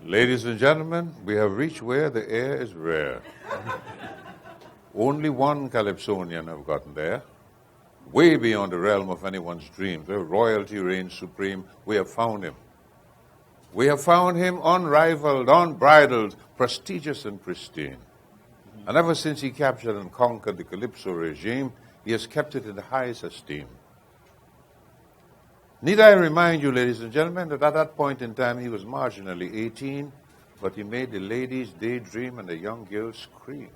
Ladies and gentlemen, we have reached where the air is rare. Only one Calypsonian have gotten there, way beyond the realm of anyone's dreams, where royalty reigns supreme. We have found him. We have found him unrivaled, unbridled, prestigious and pristine. And ever since he captured and conquered the Calypso regime, he has kept it in the highest esteem. Need I remind you, ladies and gentlemen, that at that point in time he was marginally 18, but he made the ladies daydream and the young girls scream.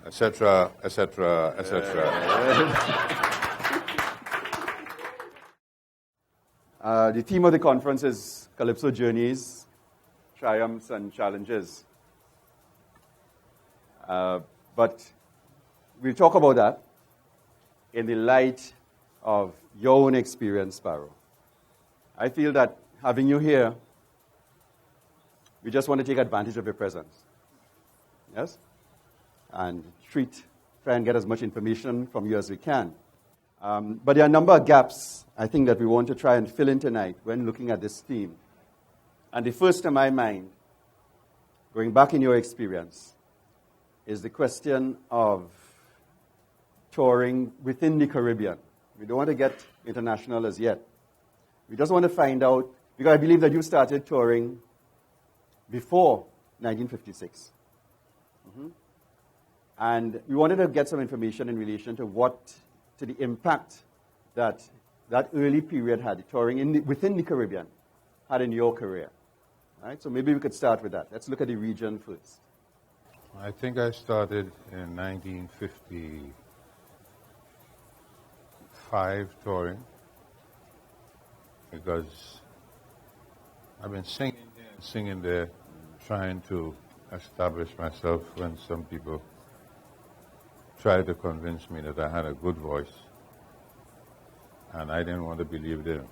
Etc., etc., etc. The theme of the conference is Calypso Journeys, Triumphs and Challenges. But we'll talk about that in the light of your own experience, Sparrow. I feel that having you here, we just want to take advantage of your presence. Yes? And try and get as much information from you as we can. But there are a number of gaps, I think, that we want to try and fill in tonight when looking at this theme. And the first in my mind, going back in your experience, is the question of touring within the Caribbean. We don't want to get international as yet. We just want to find out, because I believe that you started touring before 1956. Mm-hmm. And we wanted to get some information in relation to the impact that early period had, touring within the Caribbean, had in your career. All right? So maybe we could start with that. Let's look at the region first. I think I started in 1955 touring, because I've been singing here and singing there, trying to establish myself when some people tried to convince me that I had a good voice, and I didn't want to believe them.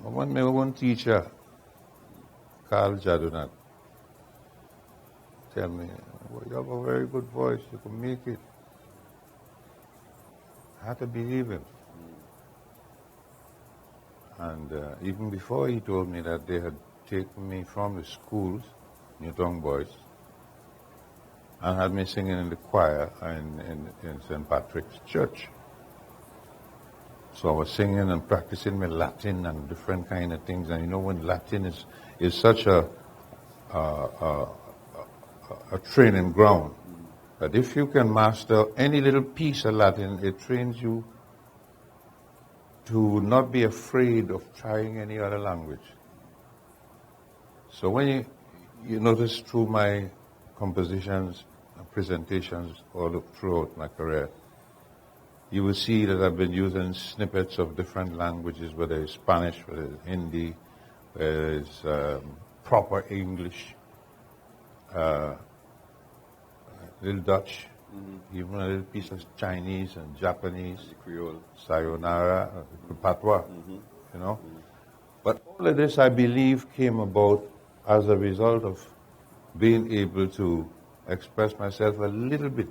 But one teacher, Carl Jadunat, tell me, well, you have a very good voice, you can make it. I had to believe him. And even before he told me that, they had taken me from the schools, Newtown Boys, and had me singing in the choir in St. Patrick's Church. So I was singing and practicing my Latin and different kind of things. And you know, when Latin is such a training ground, that if you can master any little piece of Latin, it trains you to not be afraid of trying any other language. So when you notice through my compositions and presentations all throughout my career, you will see that I've been using snippets of different languages, whether it's Spanish, whether it's Hindi, whether it's proper English, little Dutch, even a little piece of Chinese and Japanese, Creole, Sayonara, Patois, you know. But all of this, I believe, came about as a result of being able to express myself a little bit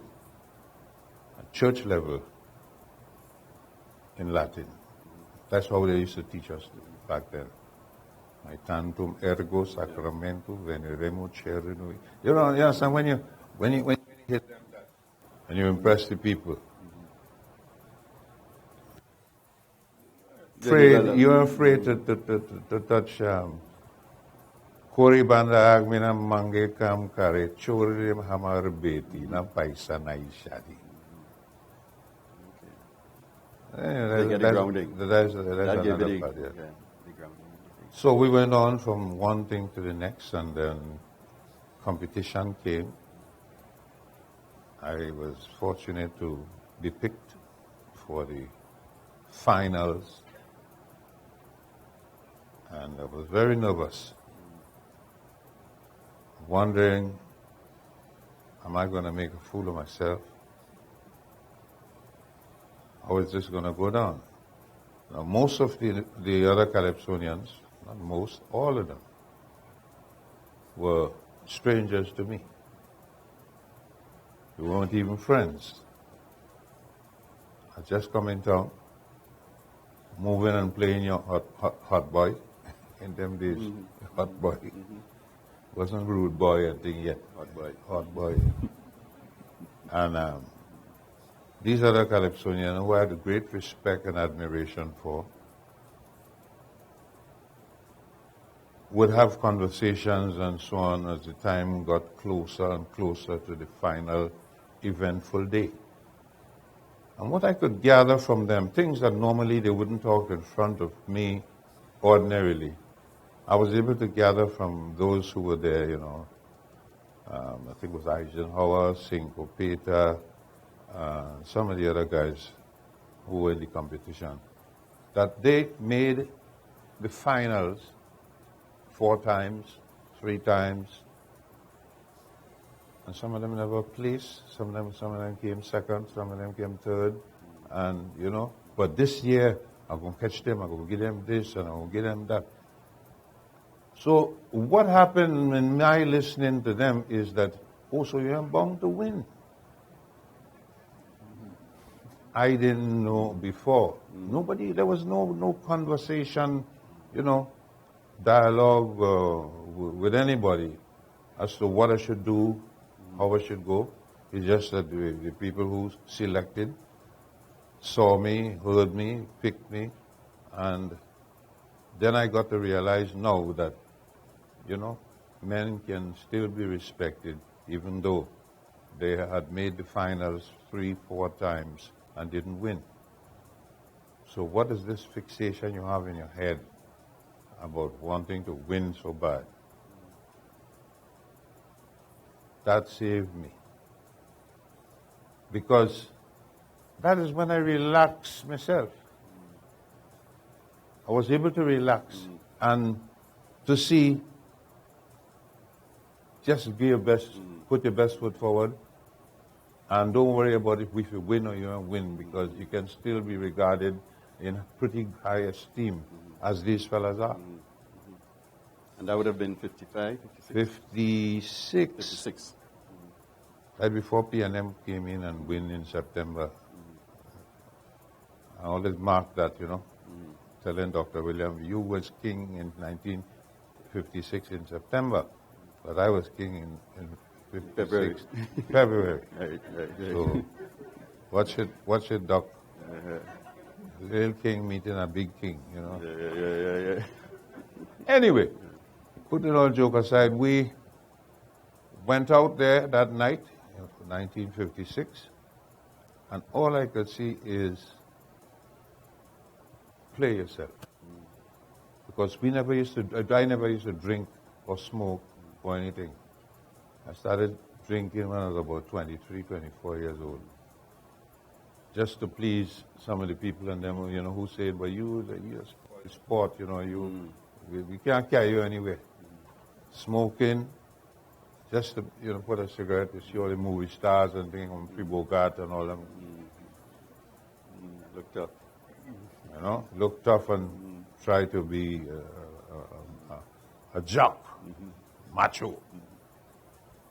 at church level in Latin. That's how they used to teach us back then. My tantum ergo sacramentum veneremo cerenui. You understand, when you hit them that, and you impress the people. You're afraid to touch Kori banda agmina mange kam kare chorim hamar beti na paisa na ishadi. They get a grounding. That's another part, yeah. The grounding. So we went on from one thing to the next, and then competition came. I was fortunate to be picked for the finals, and I was very nervous, wondering, am I going to make a fool of myself? How is this going to go down? Now, most of the other Calypsonians, not most, all of them, were strangers to me. We weren't even friends. I just come in town, moving and playing your hot boy. In them days, hot boy. Wasn't rude boy and thing yet. Hot boy. Hot boy. And these other Calypsonians who I had great respect and admiration for would have conversations and so on as the time got closer and closer to the final eventful day. And what I could gather from them, things that normally they wouldn't talk in front of me ordinarily, I was able to gather from those who were there, you know. I think it was Eisenhower, Cinco Peta, some of the other guys who were in the competition, that they made the finals 4 times, 3 times, and some of them never placed. Some of them came second, some of them came third, and you know. But this year, I'm going to catch them. I'm going to give them this, and I'm going to give them that. So what happened in my listening to them is that, oh, so you're bound to win. I didn't know before. Nobody, there was no conversation, you know, dialogue with anybody as to what I should do, how I should go. It's just that the people who selected saw me, heard me, picked me, and then I got to realize now that, you know, men can still be respected even though they had made the finals 3, 4 times and didn't win. So what is this fixation you have in your head about wanting to win so bad? That saved me. Because that is when I relaxed myself. I was able to relax and to see, just be your best, put your best foot forward, and don't worry about if you win or you don't win, because you can still be regarded in pretty high esteem, as these fellas are. And that would have been 55, 56? 56. 56. Right before P&M came in and win in September. I always mark that, you know, telling Dr. William, you was king in 1956 in September, but I was king in 56 February. Right. So, what should Doc? Little king meeting a big king, you know. Yeah. Anyway, putting all joke aside, we went out there that night, 1956, and all I could see is play yourself. Because I never used to drink or smoke or anything. I started drinking when I was about 23, 24 years old. Just to please some of the people and them, you know, who said, but you're a sport, you know, we can't carry you anywhere. Smoking, just to, you know, put a cigarette, you see all the movie stars and things, Humphrey Bogart and all them. Look tough. You know, look tough and try to be a jock, macho.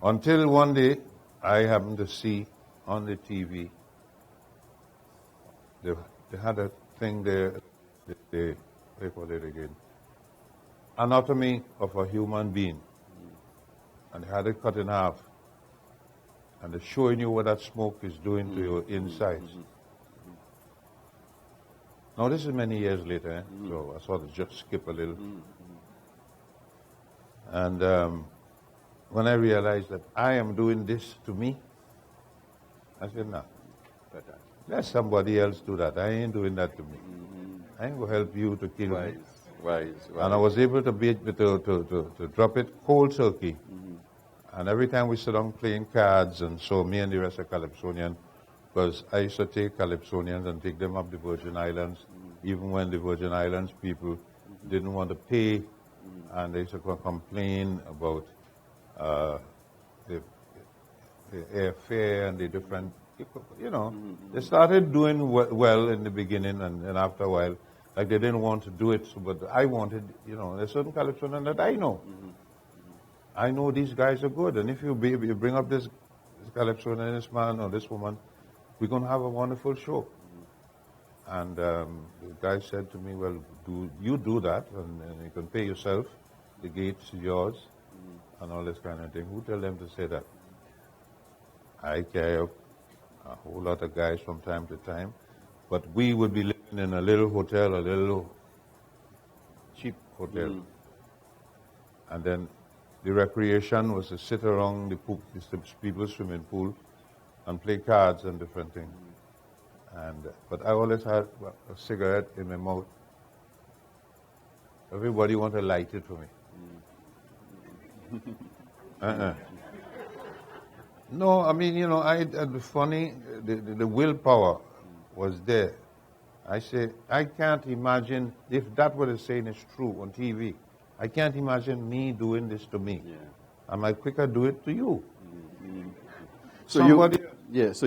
Until one day, I happened to see on the TV, they had a thing there, they call it again, anatomy of a human being. And they had it cut in half. And they're showing you what that smoke is doing to your insides. Now, this is many years later, so I sort of just skip a little. And when I realized that I am doing this to me, I said, no, let somebody else do that. I ain't doing that to me. I ain't going to help you to kill me. Wise. And I was able to drop it cold turkey. And every time we sit down playing cards, and so me and the rest of Calypsonians, because I used to take Calypsonians and take them up the Virgin Islands, even when the Virgin Islands people didn't want to pay, and they used to complain about the airfare and the different, you know, they started doing well in the beginning, and after a while, like they didn't want to do it, but I wanted, you know, there's certain Calypsonians that I know. I know these guys are good, and if you bring up this Calypsonian, this man or this woman, we're going to have a wonderful show. And the guy said to me, well, you do that, and you can pay yourself. The gate's yours, and all this kind of thing. Who tell them to say that? I carry up a whole lot of guys from time to time, but we would be living in a little hotel, a little cheap hotel. And then the recreation was to sit around the people's swimming pool and play cards and different things. But I always had a cigarette in my mouth. Everybody wanted to light it for me. No, I mean, the funny, the willpower was there. I say, I can't imagine, if that what they're saying is true on TV, I can't imagine me doing this to me. Yeah. I might quicker do it to you. So so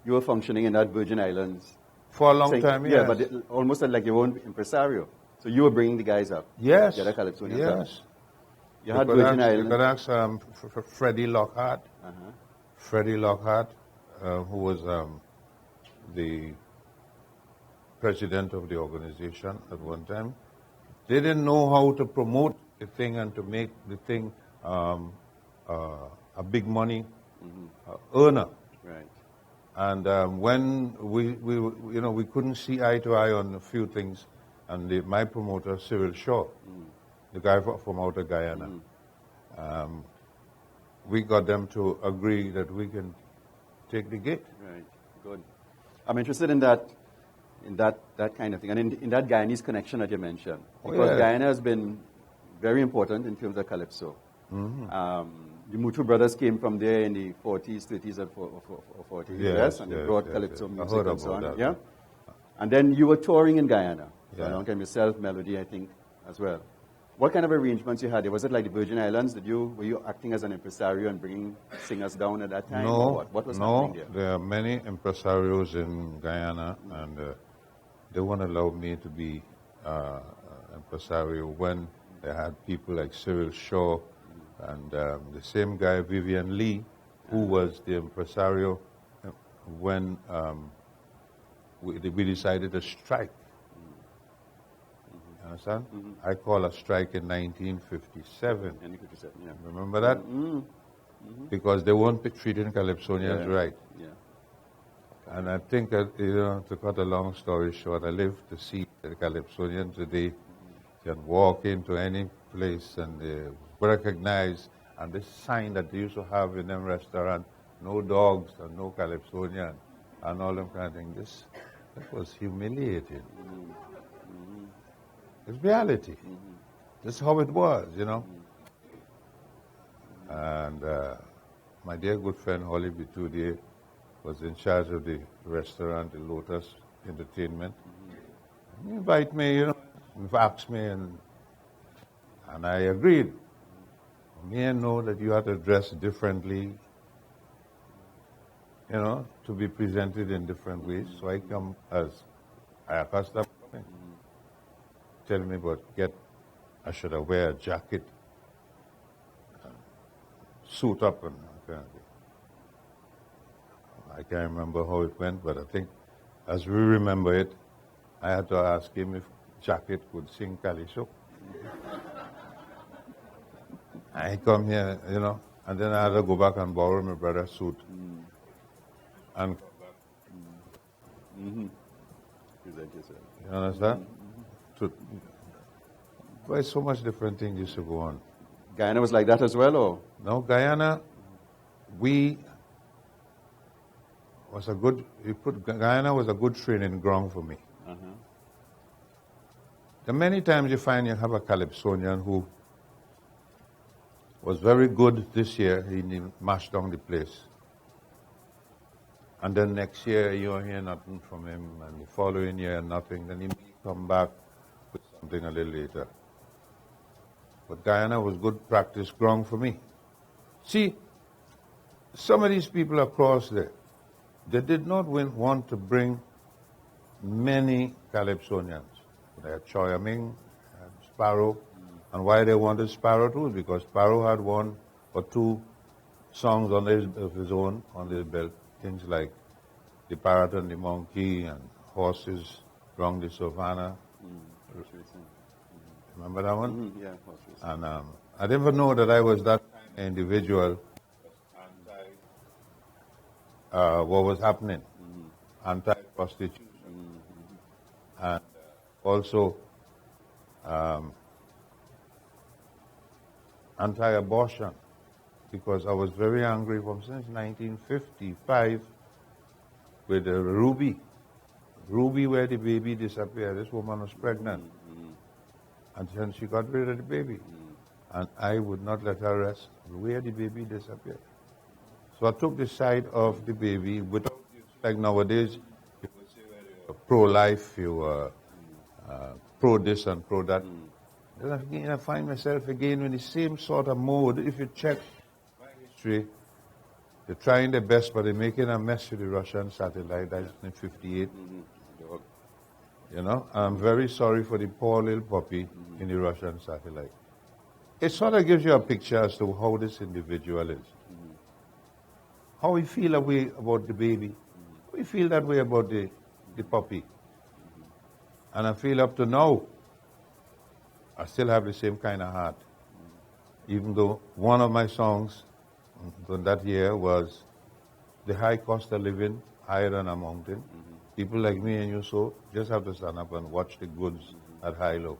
you were functioning in that Virgin Islands for a long time, yes. Yeah, but almost like your own impresario. So you were bringing the guys up. Yes. The other Calypsonians yes. up. You had Virgin Islands. You could ask Freddie Lockhart. Freddie Lockhart, who was the president of the organization at one time. They didn't know how to promote the thing and to make the thing a big money earner. Right. And when we couldn't see eye to eye on a few things, and my promoter, Cyril Shaw, the guy from outer Guyana, we got them to agree that we can take the gate. Right, good. I'm interested in that kind of thing, and in that Guyanese connection that you mentioned. Because Guyana has been very important in terms of Calypso. The Mutu brothers came from there in the 40s, 30s, and 40s, yes, and they brought Calypso music and so on. That. Yeah? And then you were touring in Guyana for Yeah. a long time yourself, Melody, I think, as well. What kind of arrangements you had there? Was it like the Virgin Islands? Were you acting as an impresario and bringing singers down at that time? No, What was happening there? There are many impresarios in Guyana, and they won't allow me to be impresario when they had people like Cyril Shaw and the same guy, Vivian Lee, who was the impresario when we decided to strike. Understand? I call a strike in 1957. 1957, yeah. Remember that? Because they weren't treating Calypsonians right. Yeah. And I think, to cut a long story short, I live to see the Calypsonian today can walk into any place and they recognize, and this sign that they used to have in them restaurants, no dogs and no Calypsonian and all them kind of things. That was humiliating. It's reality. This is how it was, And my dear good friend Holly Bitudier was in charge of the restaurant, the Lotus Entertainment. He invited me, asked me, and I agreed. Me and know that you have to dress differently, to be presented in different ways. So I come as I accustomed coming. Tell me about I should have wear a jacket, suit up, and kind of thing. I can't remember how it went, but I think as we remember it, I had to ask him if jacket could sing Calypso. I come here, and then I had to go back and borrow my brother's suit. And come back. Present yourself. You understand? Why so much different things used to go on. Guyana was like that as well, or? No, Guyana, Guyana was a good training ground for me. There are many times you find you have a Calypsonian who was very good this year, he mashed down the place. And then next year you don't hear nothing from him, and the following year nothing, then he may come back with something a little later. But Guyana was good practice ground for me. See, some of these people across there, they did not want to bring many Calypsonians. They had Choya Ming, Sparrow, and why they wanted Sparrow too is because Sparrow had one or two songs of his own on his belt, things like The Parrot and the Monkey and horses around the savannah. Remember that one? Yeah, horse racing. And I didn't know that I was that kind of individual. What was happening, anti-prostitution, and also anti-abortion, because I was very angry from since 1955 with Ruby. Ruby, where the baby disappeared. This woman was pregnant, and then she got rid of the baby, and I would not let her rest where the baby disappeared. So I took the side of the baby without, like nowadays, you would say you're pro-life, you are pro this and pro that. Then again, I find myself again in the same sort of mode. If you check my history, they're trying their best, but they're making a mess with the Russian satellite. That's in 58. You know, I'm very sorry for the poor little puppy in the Russian satellite. It sort of gives you a picture as to how this individual is. How we feel that way about the baby. We feel that way about the puppy. And I feel up to now, I still have the same kind of heart. Even though one of my songs from that year was the high cost of living, higher than a mountain. People like me and you so just have to stand up and watch the goods at high-low.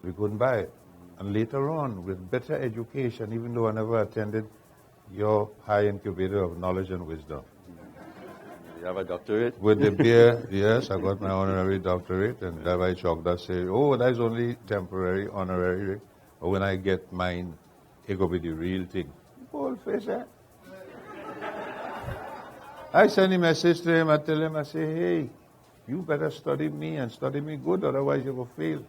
We couldn't buy it. And later on, with better education, even though I never attended your high incubator of knowledge and wisdom. You have a doctorate? With the beer, yes, I got my honorary doctorate, and Rabbi Chokda said, oh, that's only temporary honorary, but when I get mine, it will be the real thing. Bold face, eh? I send a message to him, I tell him, I say, hey, you better study me and study me good, otherwise you will fail.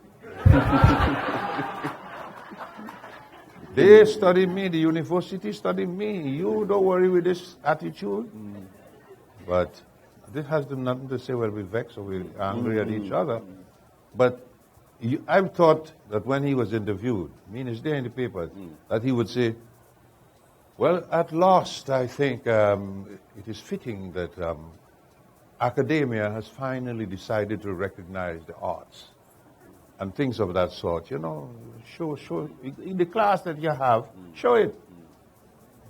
They study me, the university study me. You don't worry with this attitude. But this has nothing to say where we vex or we're angry at each other. But I've thought that when he was interviewed, I mean, it's there in the papers, that he would say, well, at last, I think it is fitting that academia has finally decided to recognize the arts and things of that sort. You know, show in the class that you have, show it.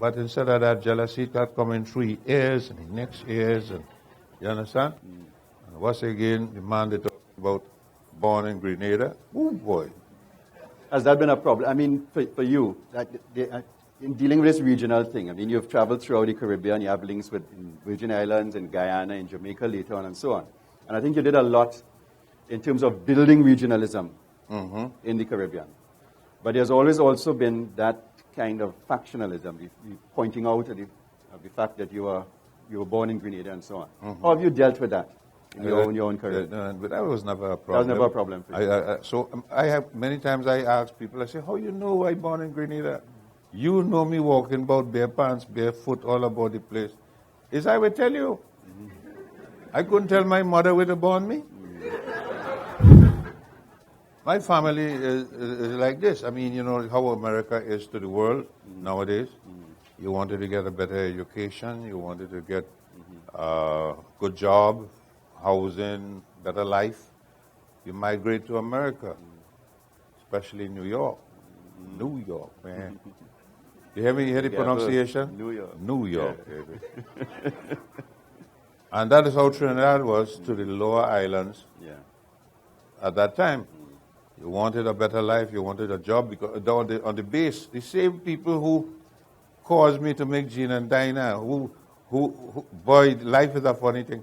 But instead of that, jealousy start coming 3 years and the next years, and you understand? And once again, the man they talk about born in Grenada, oh boy. Has that been a problem? I mean, for you, in dealing with this regional thing, I mean, you've traveled throughout the Caribbean, you have links with Virgin Islands and Guyana and Jamaica later on and so on. And I think you did a lot in terms of building regionalism in the Caribbean. But there's always also been that kind of factionalism, pointing out the fact that you were born in Grenada and so on. How have you dealt with that in your own career? But that was never a problem. That was never a problem for you. So I have many times I ask people, I say, how you know I born in Grenada? You know me walking about bare pants, barefoot, all about the place. Is I will tell you. I couldn't tell my mother where to born me. My family is like this. I mean, you know how America is to the world nowadays. You wanted to get a better education. You wanted to get a good job, housing, better life. You migrate to America, especially New York. New York, man. You hear the pronunciation? New York. New York, baby. And that is how Trinidad was to the lower islands at that time. You wanted a better life, you wanted a job, because on the base, the same people who caused me to make gin and diner, who boy, life is a funny thing.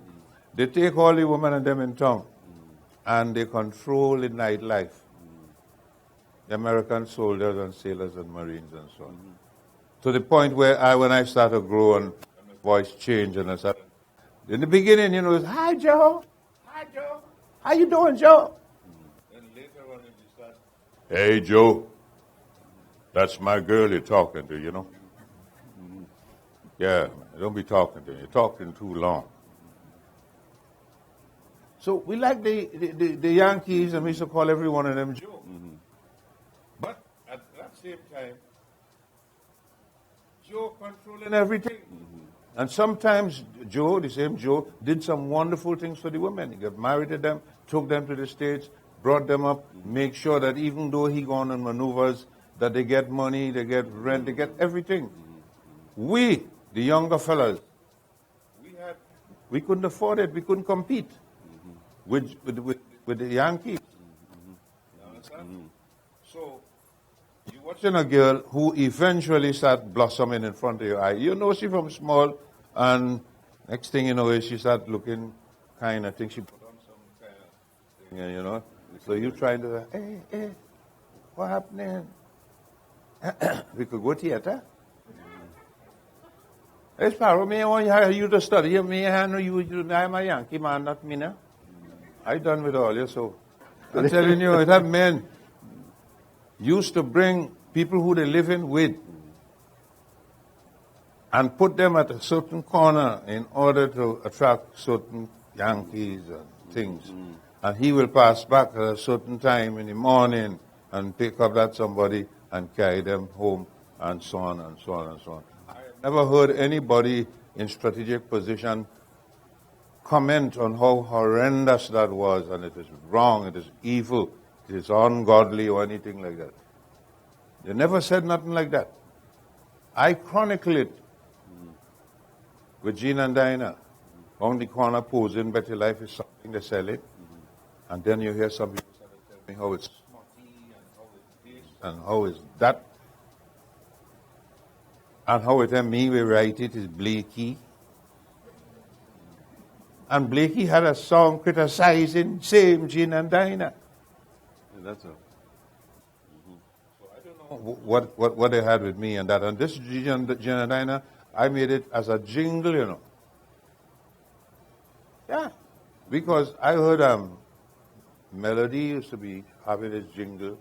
They take all the women and them in town, and they control the nightlife. The American soldiers and sailors and Marines and so on. To the point where when I started to grow and my voice changed, and I started, in the beginning, you know, it was, hi, Joe. Hi, Joe. How you doing, Joe? And later on, it started, hey, Joe. That's my girl you're talking to, you know. Yeah, don't be talking to me. You're talking too long. So we like the Yankees, and we used to call every one of them Joe. But at that same time, Joe controlling everything. And sometimes Joe, the same Joe, did some wonderful things for the women. He got married to them, took them to the States, brought them up, make sure that even though he gone on maneuvers, that they get money, they get rent, they get everything. We, the younger fellas, we couldn't afford it. We couldn't compete with the Yankees. You understand? So you're watching a girl who eventually start blossoming in front of your eye. You know she from small, and next thing you know, she start looking kind of thing. She put on some kind of thing, you know. So you trying to say, hey, what happening? We could go theater. Hey, Sparrow, me, I want you to study. Me, I know you, I'm a Yankee man, not me now. I done with all you, so. I'm telling you, that men used to bring people who they live in with and put them at a certain corner in order to attract certain Yankees and things. And he will pass back at a certain time in the morning and pick up that somebody and carry them home and so on and so on and so on. Never heard anybody in strategic position comment on how horrendous that was, and it is wrong, it is evil, it is ungodly or anything like that. They never said nothing like that. I chronicle it with Gene and Dinah. On the corner posing, Better Life is something, they sell it. And then you hear some people tell me how it's smutty and how it's this and how it's that. And how it and me we write it is Blakey. And Blakey had a song criticizing same Gene and Dinah. Yeah, that's all. So I don't know what they had with me and that. And this Gene and Dinah, I made it as a jingle, you know. Yeah. Because I heard Melody used to be having this jingle,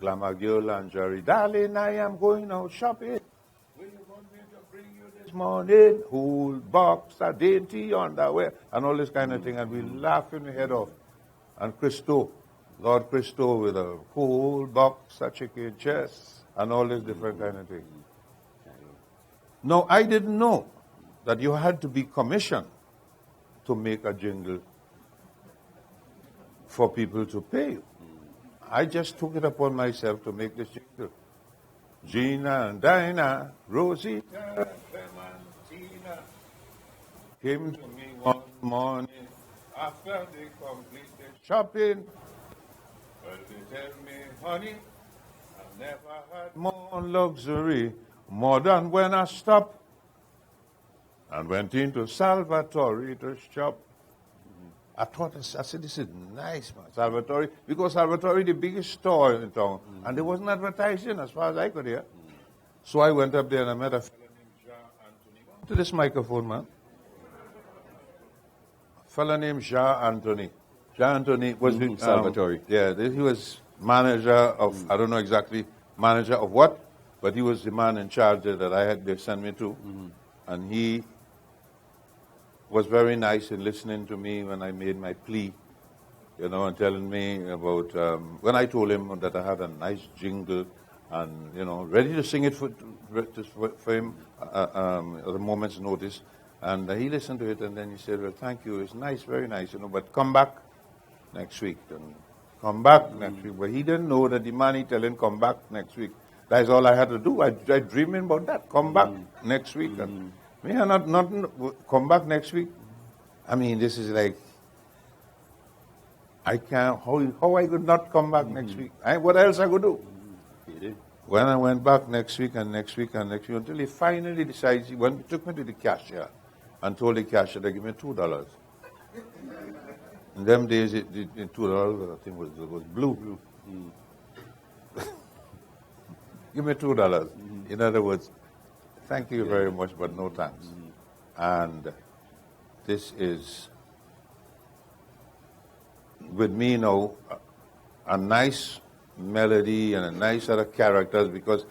Glamour Girl and Jerry, darling, I am going out shopping. Will you want me to bring you this morning? Whole box of dainty underwear and all this kind of thing. And we laughing our head off. And Christo, Lord Christo with a whole box of chicken chests and all this different kind of thing. No, I didn't know that you had to be commissioned to make a jingle for people to pay you. I just took it upon myself to make this jingle. Gina and Dinah, Rosita, Clementina came to me one morning after they completed shopping. Well, they tell me, honey, I never had more luxury, more than when I stopped and went into Salvatore to shop. I said, this is nice, man, Salvatore, because Salvatore the biggest store in town, and there wasn't advertising as far as I could hear. So I went up there and I met a fellow named Jean Anthony. Go to this microphone, man. A fellow named Jean Anthony. Jean Anthony was with Salvatore. Yeah, he was manager of, I don't know exactly manager of what, but he was the man in charge that they sent me to. And he was very nice in listening to me when I made my plea, you know, and telling me about, when I told him that I had a nice jingle and, you know, ready to sing it for him at a moment's notice. And he listened to it and then he said, well, thank you, it's nice, very nice, you know, but come back next week. And come back next week. But he didn't know that the man he telling come back next week. That's all I had to do. I dreaming about that. Come back next week. And me, not come back next week. I mean, this is like, I can't, how I could not come back next week? What else I could do? When I went back next week and next week and next week, until he finally decided, he took me to the cashier and told the cashier to give me $2. In them days, the $2, I think, was blue. Give me $2. In other words, thank you very much, but no thanks. And this is, with me now, a nice melody and a nice set of characters, because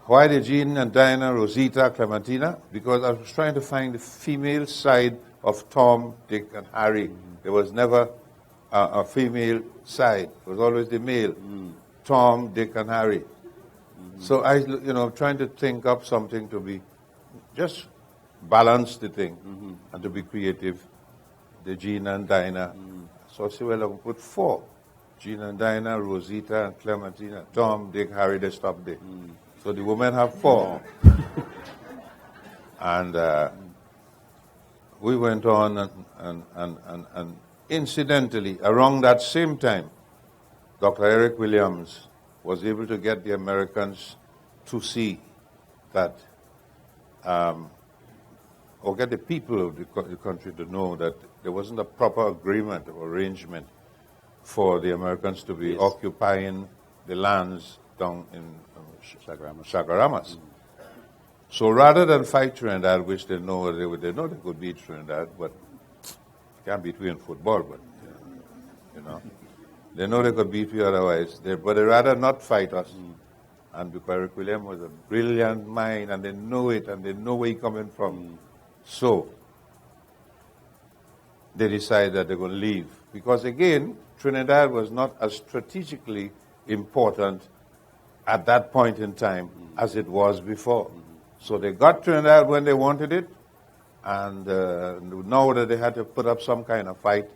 why did Gene and Dinah, Rosita, Clementina? Because I was trying to find the female side of Tom, Dick, and Harry. There was never a female side. It was always the male. Tom, Dick, and Harry. So I, trying to think up something to be just balance the thing and to be creative. The Gina and Dinah. So I said, well, I'll put 4. Gina and Dinah, Rosita and Clementina, Tom, Dick, Harry, they stop there. So the women have 4. And we went on and incidentally, around that same time, Dr. Eric Williams was able to get the Americans to see that, or get the people of the country to know that there wasn't a proper agreement or arrangement for the Americans to be occupying the lands down in Chaguaramas. So rather than fight Trinidad, which they know they could beat Trinidad, but can't beat we in football, but you know, they know they could beat we otherwise. But they rather not fight us. And because Eric Williams was a brilliant mind, and they know it, and they know where he's coming from. So they decide that they're going to leave. Because again, Trinidad was not as strategically important at that point in time as it was before. So they got Trinidad when they wanted it, and now that they had to put up some kind of fight,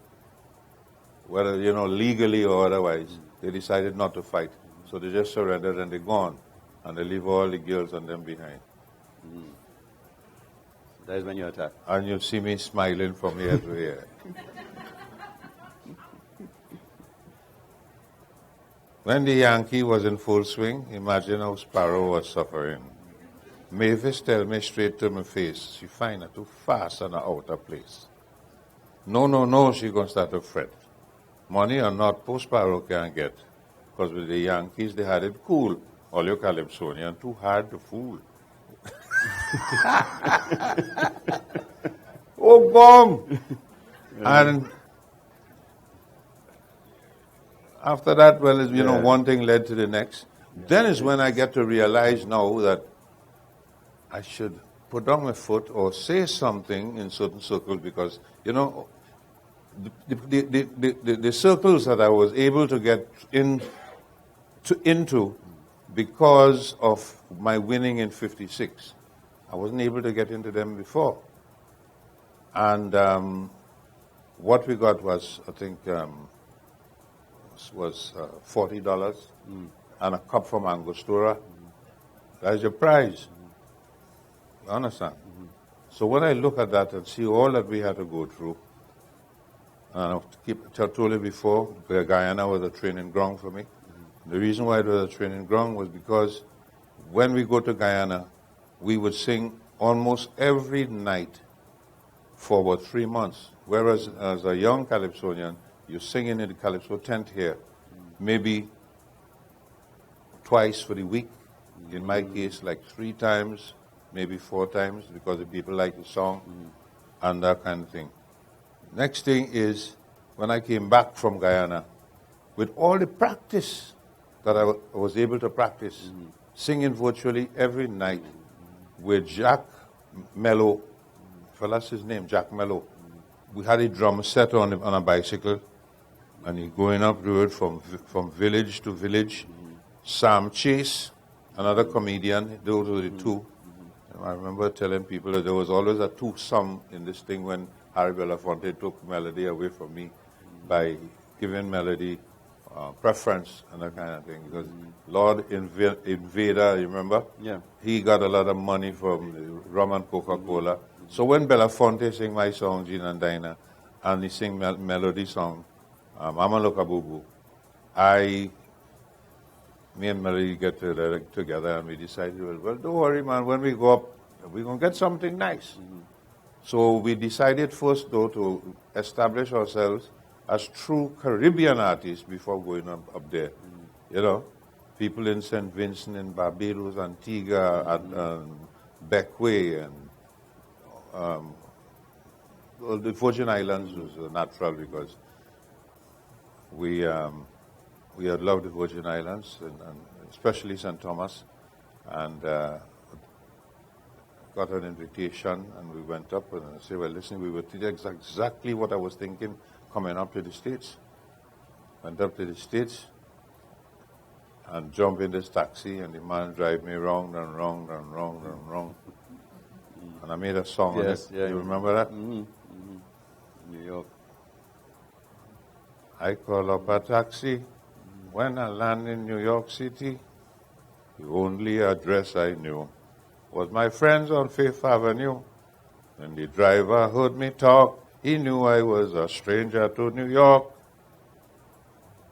whether, legally or otherwise, they decided not to fight. So they just surrendered and they're gone. And they leave all the girls and them behind. That is when you attack. And you see me smiling from here to here. When the Yankee was in full swing, imagine how Sparrow was suffering. Mavis tell me straight to my face, she find her too fast and out of place. No, she gonna start to fret. Money or not, poor Sparrow can't get. Because with the Yankees, they had it cool. All your Calypsonian, too hard to fool. Oh, bomb! And after that, well, one thing led to the next. Then is when I get to realize now that I should put down my foot or say something in certain circles because, the circles that I was able to get into because of my winning in 56. I wasn't able to get into them before. And what we got was, I think, was $40 and a cup from Angostura. That's your prize. You understand? So when I look at that and see all that we had to go through, and I told you before, Guyana was a training ground for me. The reason why it was a training ground was because when we go to Guyana, we would sing almost every night for about 3 months. Whereas as a young Calypsonian, you're singing in the Calypso tent here, maybe twice for the week. In my case, like 3 times, maybe 4 times, because the people like the song and that kind of thing. Next thing is, when I came back from Guyana, with all the practice that I was able to practice, singing virtually every night with Jack Mello, that's his name, Jack Mello. We had a drum set on a bicycle, and he going up the road from village to village. Sam Chase, another comedian, those were the 2. I remember telling people that there was always a twosome in this thing when Harry Belafonte took Melody away from me by giving Melody preference and that kind of thing. Because Lord Invader, you remember? Yeah. He got a lot of money from the rum and Coca-Cola. So when Belafonte sing my song, Gina and Dinah, and he sing Melody song, Mama Look a Boo Boo, me and Melody get together and we decided, well, don't worry, man, when we go up, we're going to get something nice. So we decided first, though, to establish ourselves as true Caribbean artists before going up there. People in St. Vincent and Barbados, Antigua, and Bequia, and the Virgin Islands was natural because we had loved the Virgin Islands, and especially St. Thomas, and got an invitation, and we went up and I said, well, listen, we were exactly what I was thinking coming up to the States. Went up to the States and jumped in this taxi, and the man drive me round and round and round and round. And I made a song on Yes, it. yeah. You remember that? New York. I call up a taxi when I land in New York City. The only address I knew was my friends on Fifth Avenue. When the driver heard me talk, he knew I was a stranger to New York.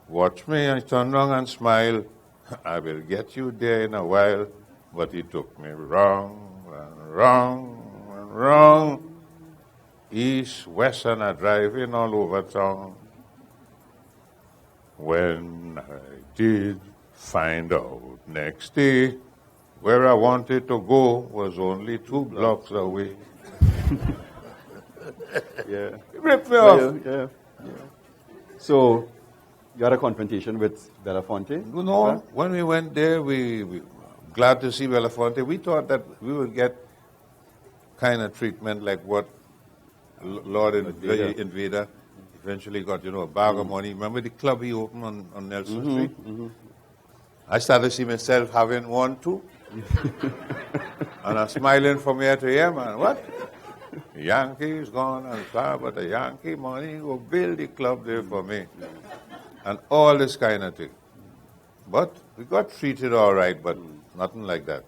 Watch me, I turn around and smile. I will get you there in a while. But he took me wrong and wrong and wrong. East, west, and I driving all over town. When I did find out next day where I wanted to go was only 2 blocks away. Yeah. Rip me off. Yeah. So, you had a confrontation with Belafonte? You know, when we went there, we glad to see Belafonte. We thought that we would get kind of treatment like what Lord Invader eventually got, a bag of money. Remember the club he opened on Nelson Street? I started to see myself having one too. And I'm smiling from ear to ear, man. What? The Yankees gone and far, but the Yankee money will build the club there for me. And all this kind of thing. But we got treated all right, but nothing like that.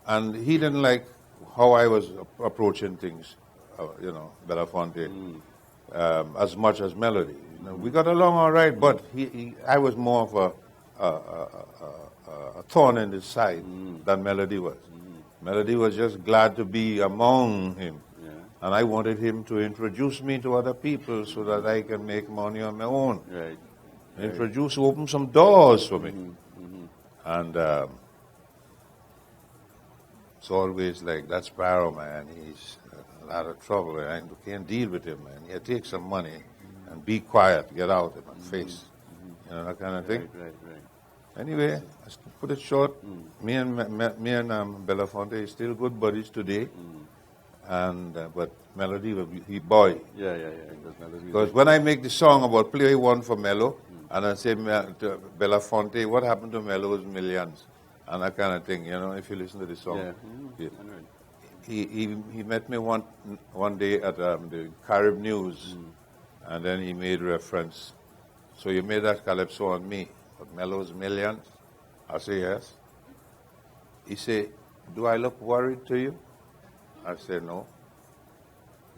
And he didn't like how I was approaching things, Belafonte, as much as Melody. We got along all right, but I was more of a thorn in his side than Melody was. Melody was just glad to be among him. Yeah. And I wanted him to introduce me to other people so that I can make money on my own. Right. Open some doors for me. And it's always like, that Sparrow, man, he's a lot of trouble. I can't deal with him, man. Yeah, take some money and be quiet, get out of my face. That kind of thing. Right. Anyway, to put it short, me and Belafonte is still good buddies today. And but Melody, he boy. Yeah. Because when I make the song about play one for Mello, and I say to Belafonte, what happened to Mello's Millions? And that kind of thing, if you listen to the song. Yeah. He met me one day at the Carib News, and then he made reference. So you made that calypso on me, but Mello's Millions? I say, yes. He said, do I look worried to you? I said, no.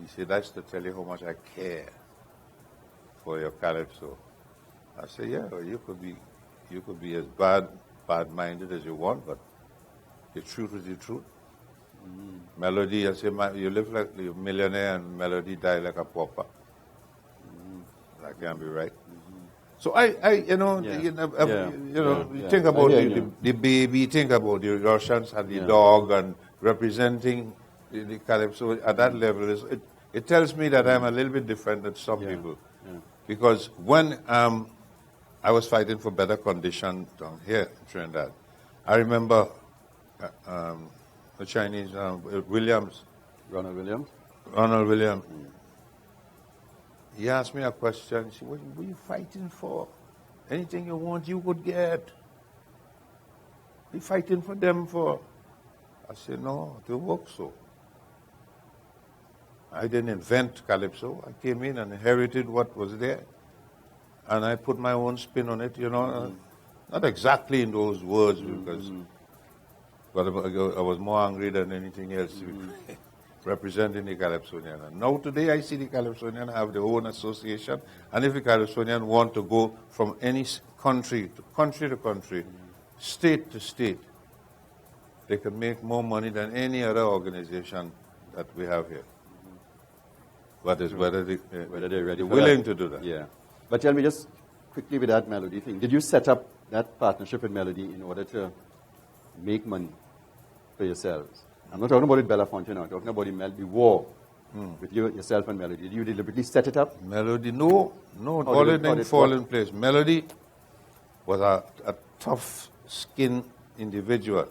He said, that's to tell you how much I care for your calypso. I said, yeah, well, you could be as bad-minded as you want, but the truth is the truth. Melody, I said, you live like a millionaire and Melody died like a pauper. That can't be right. So think about the baby, think about the Russians and the dog and representing the calypso at that level. It tells me that I'm a little bit different than some people. Yeah. Because when I was fighting for better condition down here in Trinidad, I remember the Chinese, Ronald Williams. He asked me a question. He said, what are you fighting for? Anything you want, you could get. What are you fighting for them for? I said, no, it works so. I didn't invent calypso. I came in and inherited what was there. And I put my own spin on it, Not exactly in those words, because but I was more angry than anything else. Representing the Calypsonian. And now today I see the Calypsonian have their own association, and if the Calypsonian want to go from any country to country, state to state, they can make more money than any other organization that we have here. But it's whether they're willing to do that. Yeah. But tell me just quickly with that Melody thing, did you set up that partnership with Melody in order to make money for yourselves? I'm not talking about it Belafonte now. I'm talking about the war with yourself and Melody. Did you deliberately set it up? Melody, no. All it didn't fall in place. Melody was a tough-skinned individual.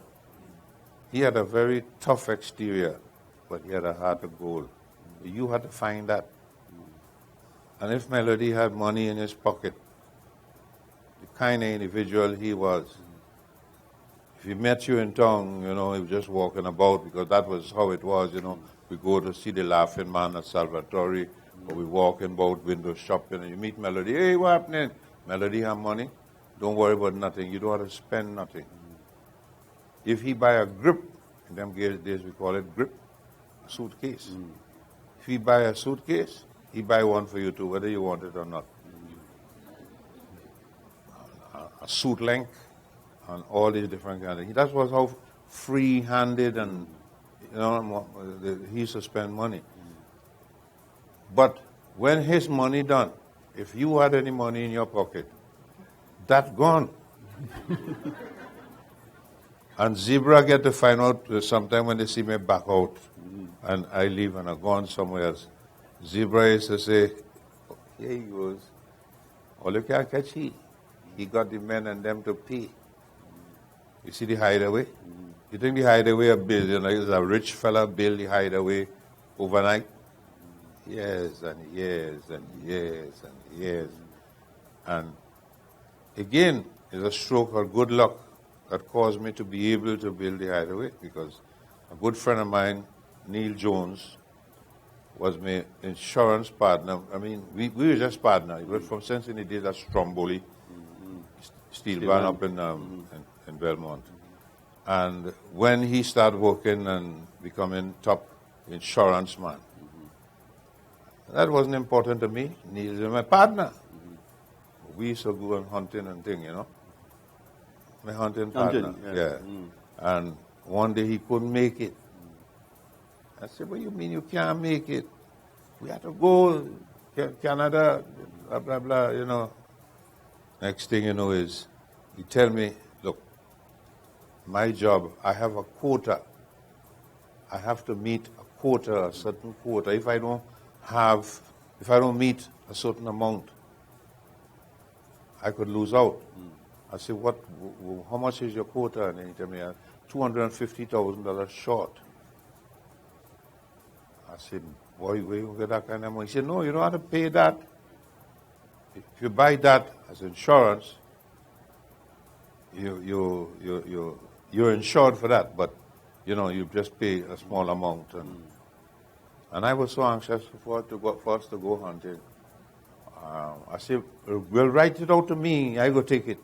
He had a very tough exterior, but he had a heart of gold. You had to find that. And if Melody had money in his pocket, the kind of individual he was, If he met you in town, he was just walking about because that was how it was, We go to see the Laughing Man at Salvatore, or we walk in about window shopping, and you meet Melody. Hey, what happening? Melody have money. Don't worry about nothing. You don't have to spend nothing. If he buy a grip, in them days we call it grip, a suitcase. If he buy a suitcase, he buy one for you too, whether you want it or not. A suit length and all these different kinds of things. That was how free-handed and, he used to spend money. But when his money done, if you had any money in your pocket, that gone. And Zebra get to find out sometime when they see me back out and I leave and I gone somewhere else. Zebra used to say, here he goes. All you can catch he got the men and them to pay. You see the hideaway? You think the hideaway a bill, is a rich fella build the hideaway overnight? Years and years and years and years. And again, it's a stroke of good luck that caused me to be able to build the hideaway, because a good friend of mine, Neil Jones, was my insurance partner. I mean, we were just partners. We were from since in the days of Stromboli, steel van up in Belmont. And when he started working and becoming top insurance man, that wasn't important to me. Neil is my partner. We used to go on hunting and thing, My hunting partner. Yeah. And one day he couldn't make it. I said, what do you mean you can't make it? We have to go Canada, blah, blah, blah, Next thing you know is, he tell me, look, my job, I have a quota. I have to meet a quota, a certain quota. If I don't meet a certain amount, I could lose out. I said, how much is your quota? And then he told me, $250,000 short. I said, boy, where you get that kind of money? He said, no, you don't have to pay that. If you buy that as insurance, you're insured for that, but, you just pay a small amount. And I was so anxious for us to go hunting. I said, well, write it out to me. I go take it.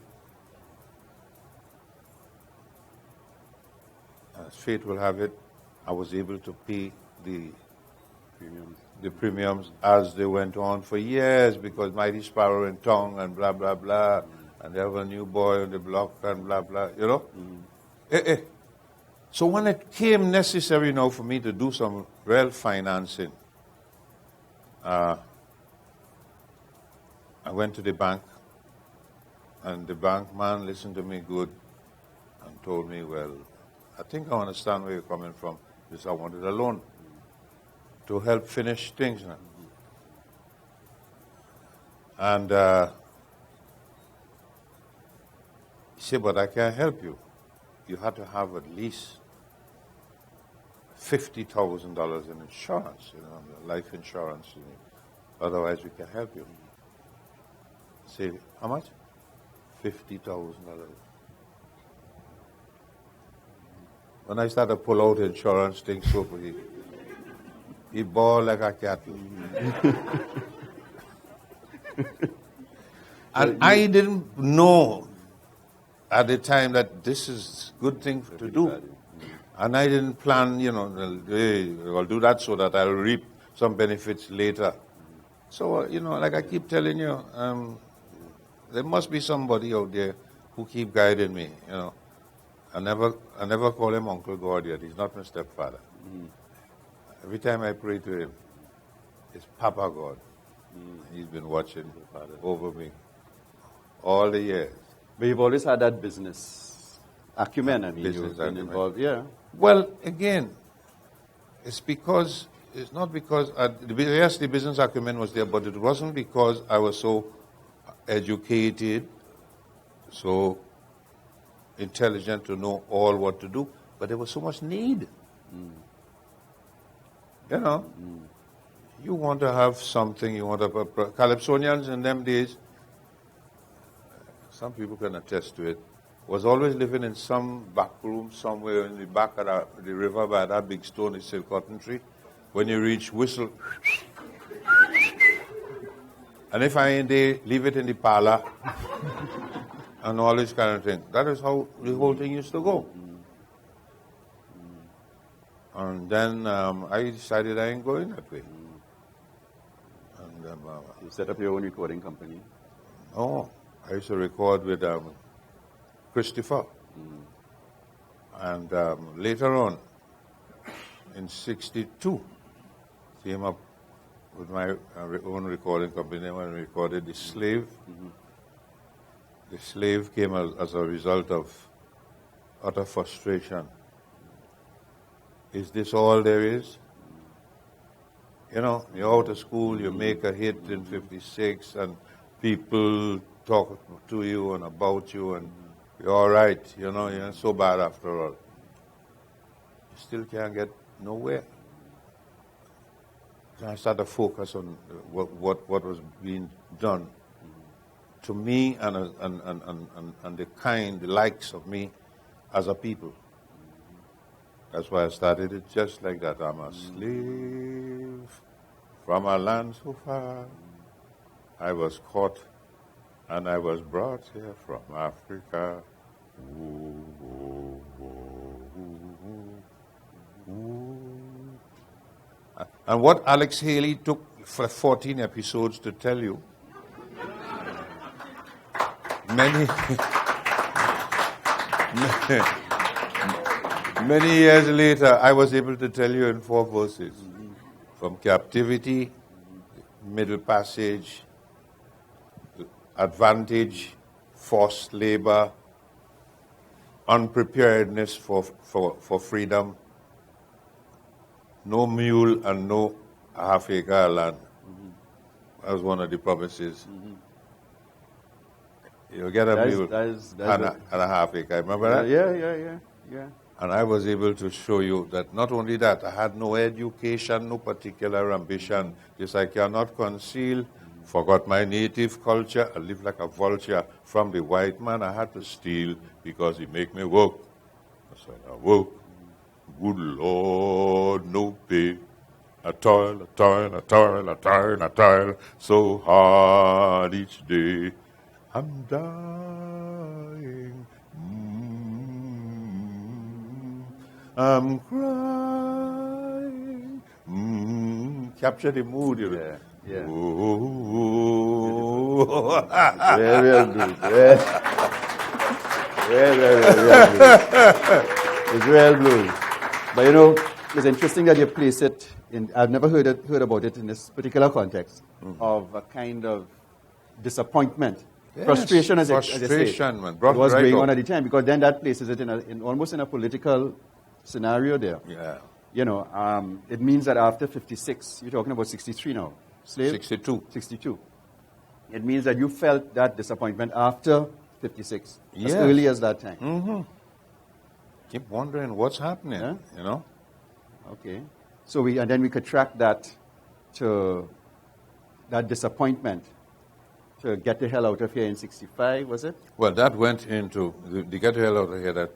As fate will have it, I was able to pay the premiums as they went on for years, because Mighty Sparrow in town and blah, blah, blah, and they have a new boy on the block and blah, blah, So when it came necessary now for me to do some real financing, I went to the bank, and the bank man listened to me good and told me, well, I think I understand where you're coming from, because I wanted a loan to help finish things now. And he said, but I can't help you. You have to have at least $50,000 in insurance, life insurance. Otherwise, we can help you. I said, how much? $50,000. When I started to pull out insurance things, he bawled like a cat. And I didn't know at the time that this is a good thing to do. And I didn't plan, I'll do that so that I'll reap some benefits later. So, like I keep telling you, there must be somebody out there who keep guiding me, I never call him Uncle God yet. He's not my stepfather. Every time I pray to him, it's Papa God. He's been watching over me all the years. But you've always had that business acumen, you've been involved, yeah. Well, again, it's not because, yes, the business acumen was there, but it wasn't because I was so educated, so intelligent to know all what to do, but there was so much need. You want to have something, Calypsonians in them days, some people can attest to it, was always living in some back room somewhere in the back of the river by that big stone, the silk cotton tree. When you reach, whistle. And if I ain't there, leave it in the parlor. And all this kind of thing. That is how the whole thing used to go. And then I decided I ain't going that way. And You set up your own recording company? oh, I used to record with Christopher. And later on, in '62, came up with my own recording company when we recorded The Slave. The Slave came as a result of utter frustration. Is this all there is? You know, you're out of school, you make a hit in '56, and people talk to you and about you, and you're all right, you know, you're not so bad after all. You still can't get nowhere. So I started to focus on what was being done to me and the likes of me as a people. That's why I started it just like that. I'm a slave from a land so far. I was caught and I was brought here from Africa. Ooh, ooh, ooh, ooh, ooh. And what Alex Haley took for 14 episodes to tell you, many years later, I was able to tell you in 4 verses. From captivity, middle passage, advantage, forced labor, unpreparedness for freedom, no mule and no half-acre land. That was one of the promises. You get a mule and a half-acre. Remember that? Yeah. And I was able to show you that not only that, I had no education, no particular ambition. This I cannot conceal. Forgot my native culture. I lived like a vulture from the white man. I had to steal because he make me work. So I work. Good Lord, no pay. I toil, so hard each day. I'm dying. I'm crying. Capture the mood, you know. Yeah. Oh. Real blues. Real blues. It's real blues. But you know, it's interesting that you place it in. I've never heard about it in this particular context of a kind of disappointment, Yes, frustration, as frustration, I man. say. Brought It was right going up. on at the time because then that places it in almost in a political scenario there. Yeah. You know, it means that after 56, you're talking about 63 now. Slave? 62. 62. It means that you felt that disappointment after 56, Yes. as early as that time. Keep wondering what's happening, Yeah. you know? Okay. So and then we could track that to that disappointment to get the hell out of here in 65, was it? Well, that went into the get the hell out of here that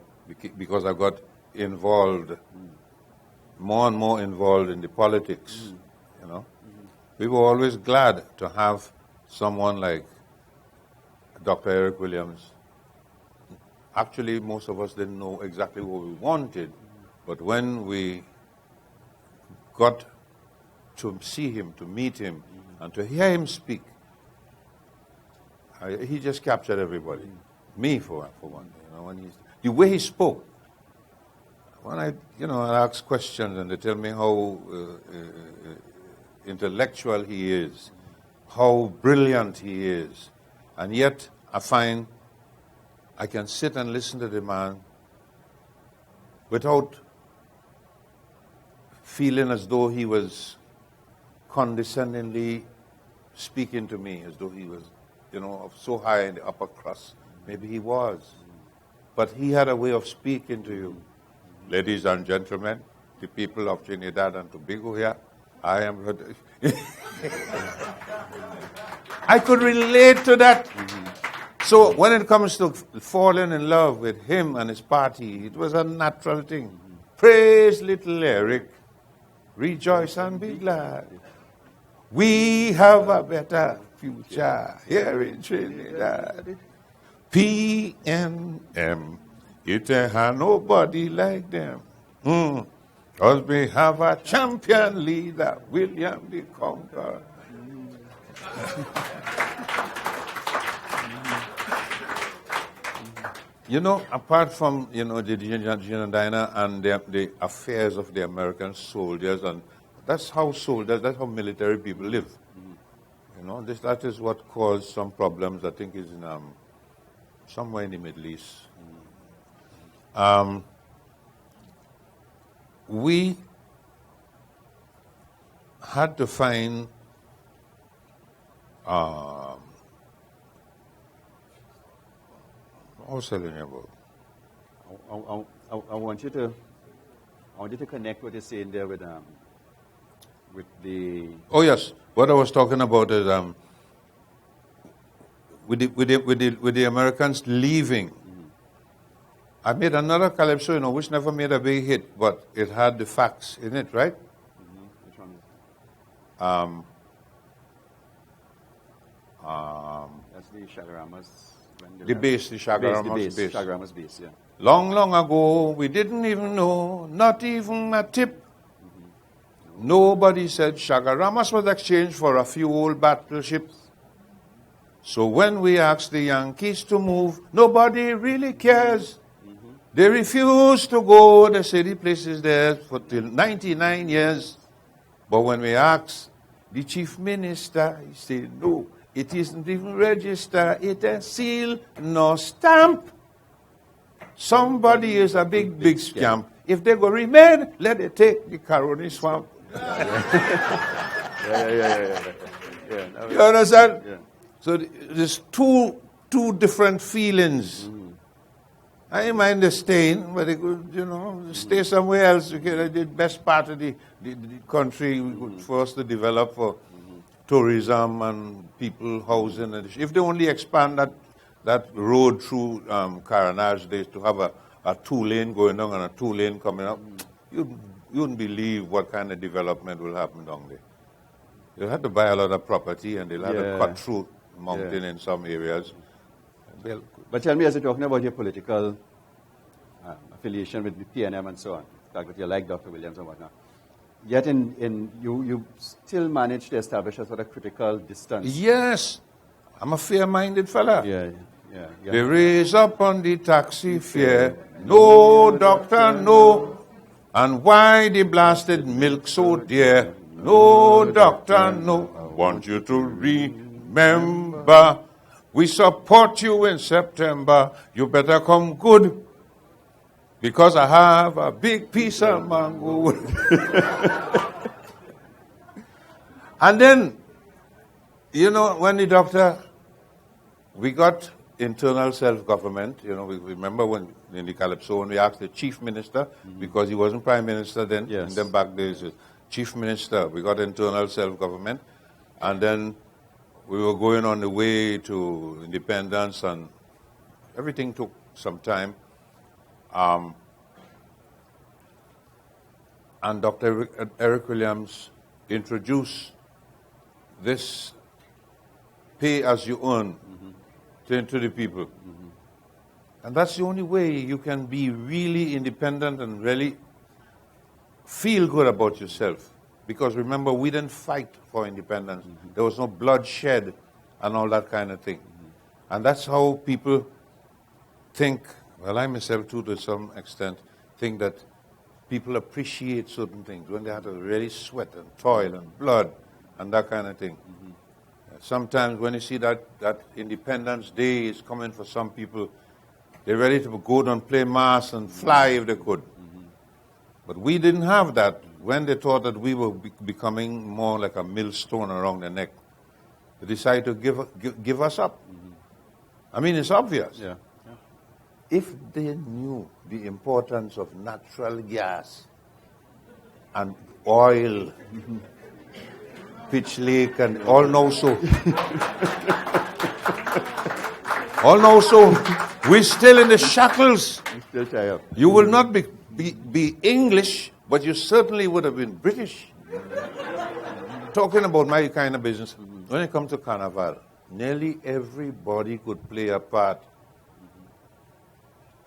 because I got involved, more and more involved in the politics, you know. We were always glad to have someone like Dr. Eric Williams. Actually, most of us didn't know exactly what we wanted, but when we got to see him, to meet him, and to hear him speak, he just captured everybody. Me, for one. You know, the way he spoke. When I ask questions and they tell me how intellectual he is, how brilliant he is, and yet I find I can sit and listen to the man without feeling as though he was condescendingly speaking to me, as though he was, so high in the upper crust. Maybe he was. But he had a way of speaking to you. Ladies and gentlemen, the people of Trinidad and Tobago here, I am... I could relate to that. So when it comes to falling in love with him and his party, it was a natural thing. Praise little Eric, rejoice and be glad. We have a better future here in Trinidad. PNM, it ain't had nobody like them. Because we have a champion leader, William the Conqueror. You know, apart from, you know, the Dina and the affairs of the American soldiers, and that's how soldiers, that's how military people live. You know, that is what caused some problems, I think, is in somewhere in the Middle East. We had to find what was I telling you about? I want you to connect what you're saying there with the. Oh yes, what I was talking about is with the Americans leaving. I made another calypso, you know, which never made a big hit, but it had the facts in it, right? Which one? That's the Shagaramas. The bass, the Shagaramas bass. Shagaramas bass, yeah. Long, long ago, we didn't even know, not even a tip. Nobody said Shagaramas was exchanged for a few old battleships. So when we asked the Yankees to move, nobody really cares. They refuse to go. They say the place is there for till 99 years. But when we ask the chief minister, he said, no, it isn't even registered. It is seal, no stamp. Somebody is a big, big scamp. If they go remain, let it take the Caroni swamp. Yeah. You understand? Yeah. So there's two different feelings. I mind the staying, but they could, you know, stay somewhere else. The best part of the country for us to develop for tourism and people housing. If they only expand that road through Caranage Days to have a 2-lane going down and a 2-lane coming up, you wouldn't believe what kind of development will happen down there. They'll have to buy a lot of property and they'll have to cut through the mountain in some areas. But tell me, as you're talking about your political affiliation with the PNM and so on, the fact that you like Dr. Williams and whatnot, yet you still manage to establish a sort of critical distance. Yes. I'm a fair-minded fella. Yeah. They raise up on the taxi fare. No, doctor, no. And why the blasted milk so dear? No, doctor, no. I want you to remember. We support you in September. You better come good, because I have a big piece of mango. And then, you know, when the doctor, we got internal self-government. You know, we remember when in the Calypso, when we asked the chief minister, because he wasn't prime minister then, in them back days, chief minister, we got internal self-government. And then we were going on the way to independence, and everything took some time. And Dr. Eric Williams introduced this pay as you earn to the people. And that's the only way you can be really independent and really feel good about yourself. Because remember, we didn't fight for independence. There was no bloodshed and all that kind of thing. And that's how people think, well, I myself too to some extent, think that people appreciate certain things when they have to really sweat and toil and blood and that kind of thing. Sometimes when you see that Independence Day is coming for some people, they're ready to go down, play mass and fly if they could. But we didn't have that. When they thought that we were becoming more like a millstone around their neck, they decided to give us up. I mean, it's obvious. Yeah. If they knew the importance of natural gas and oil, Pitch Lake and all now so. All now, so we're still in the shackles. You still tie up. You will not be English, but you certainly would have been British. Talking about my kind of business, when it comes to Carnival, nearly everybody could play a part.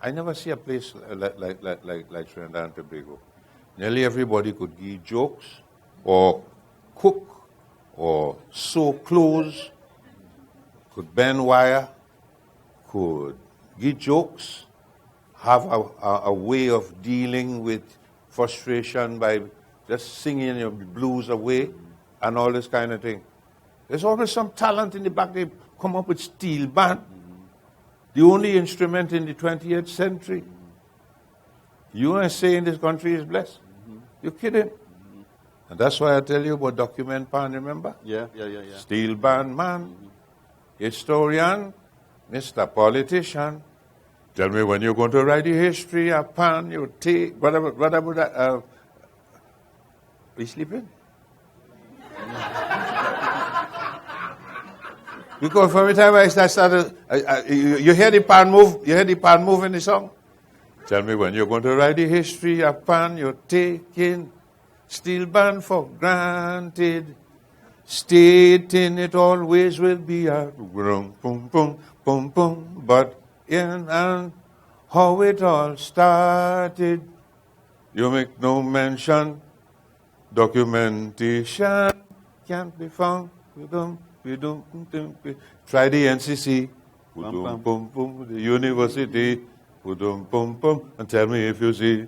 I never see a place like Trinidad and Tobago. Nearly everybody could give jokes, or cook, or sew clothes, could bend wire, could give jokes, have a way of dealing with frustration by just singing your blues away and all this kind of thing. There's always some talent in the back. They come up with steel band, the only instrument in the 20th century. You are saying this country is blessed? You're kidding. And that's why I tell you about document pan, remember? Yeah. Steel band man, historian, Mr. Politician. Tell me when you're going to write the history of pan, you take, whatever that, are you sleeping? Because from the time I started, you hear the pan move, in the song? Tell me when you're going to write the history of pan, you're taking steel band for granted, stating it always will be a boom, boom, boom, boom, boom, but in and how it all started, you make no mention, documentation can't be found, try the NCC, the university, and tell me if you see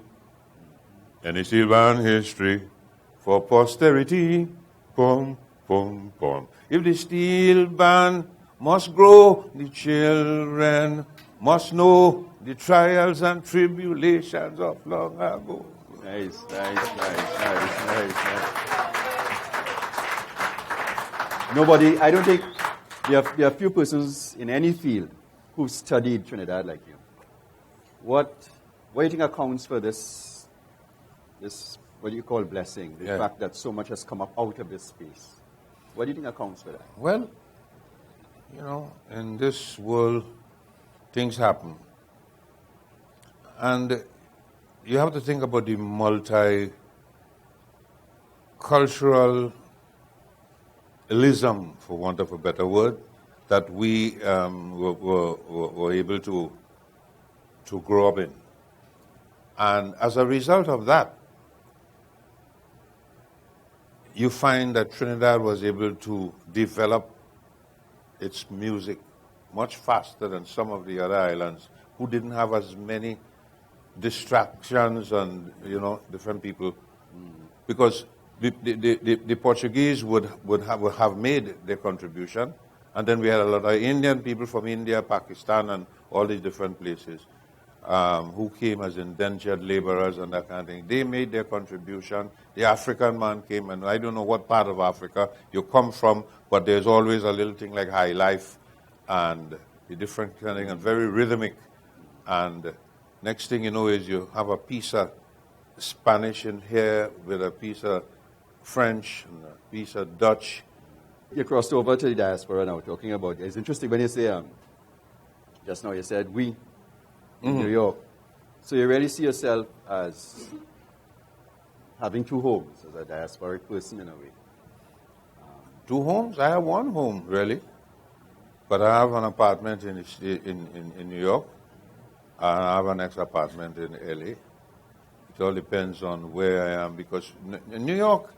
any steel band history for posterity. If the steel band must grow, the children must know the trials and tribulations of long ago. Nice. Nobody, I don't think, there are few persons in any field who've studied Trinidad like you. What do you think accounts for this, what do you call blessing? The fact that so much has come up out of this space. What do you think accounts for that? Well, in this world, things happen. And you have to think about the multiculturalism, for want of a better word, that we were able to grow up in. And as a result of that, you find that Trinidad was able to develop its music much faster than some of the other islands who didn't have as many distractions and, different people. Because the Portuguese would have made their contribution, and then we had a lot of Indian people from India, Pakistan, and all these different places who came as indentured laborers and that kind of thing. They made their contribution. The African man came, and I don't know what part of Africa you come from, but there's always a little thing like high life and the different kind of thing, and very rhythmic. And next thing you know is you have a piece of Spanish in here with a piece of French and a piece of Dutch. You crossed over to the diaspora now, talking about it. It's interesting when you say, just now you said we in New York. So you really see yourself as having two homes, as a diasporic person in a way. Two homes? I have one home, really. But I have an apartment in New York, and I have an ex-apartment in LA. It all depends on where I am, because New York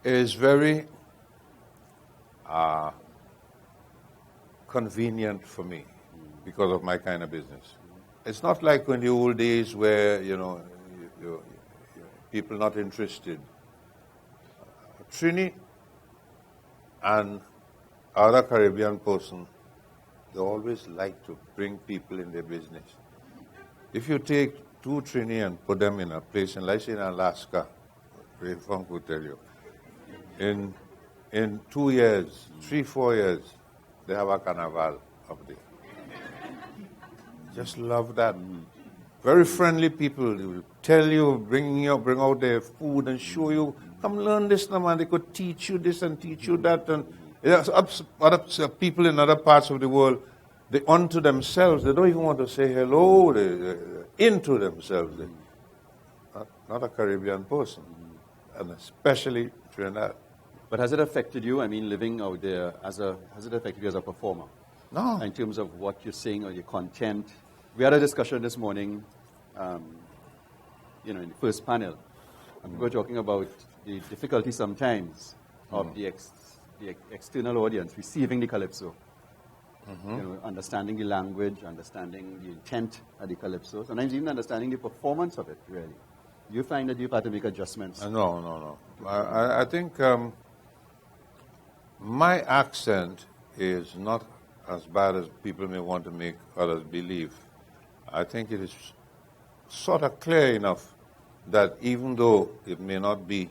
is very convenient for me because of my kind of business. It's not like in the old days where, people not interested. Trini and other Caribbean person, they always like to bring people in their business. If you take two Trini and put them in a place, and let's say in Alaska, Ray Funk will tell you, in 2 years, 3-4 years, they have a carnival up there. Just love that. Very friendly people. They will tell you, bring out their food and show you, come learn this now, man. They could teach you this and teach you that. And there's other people in other parts of the world, They unto themselves. They don't even want to say hello. They're into themselves. Not a Caribbean person, and especially Trinidad. But has it affected you? I mean, living out there, has it affected you as a performer? No. In terms of what you're saying or your content? We had a discussion this morning, in the first panel. And we were talking about the difficulty sometimes of the external audience receiving the calypso. Understanding the language, understanding the intent of the calypso, sometimes even understanding the performance of it, really. Do you find that you've had to make adjustments? No. I think my accent is not as bad as people may want to make others believe. I think it is sort of clear enough that even though it may not be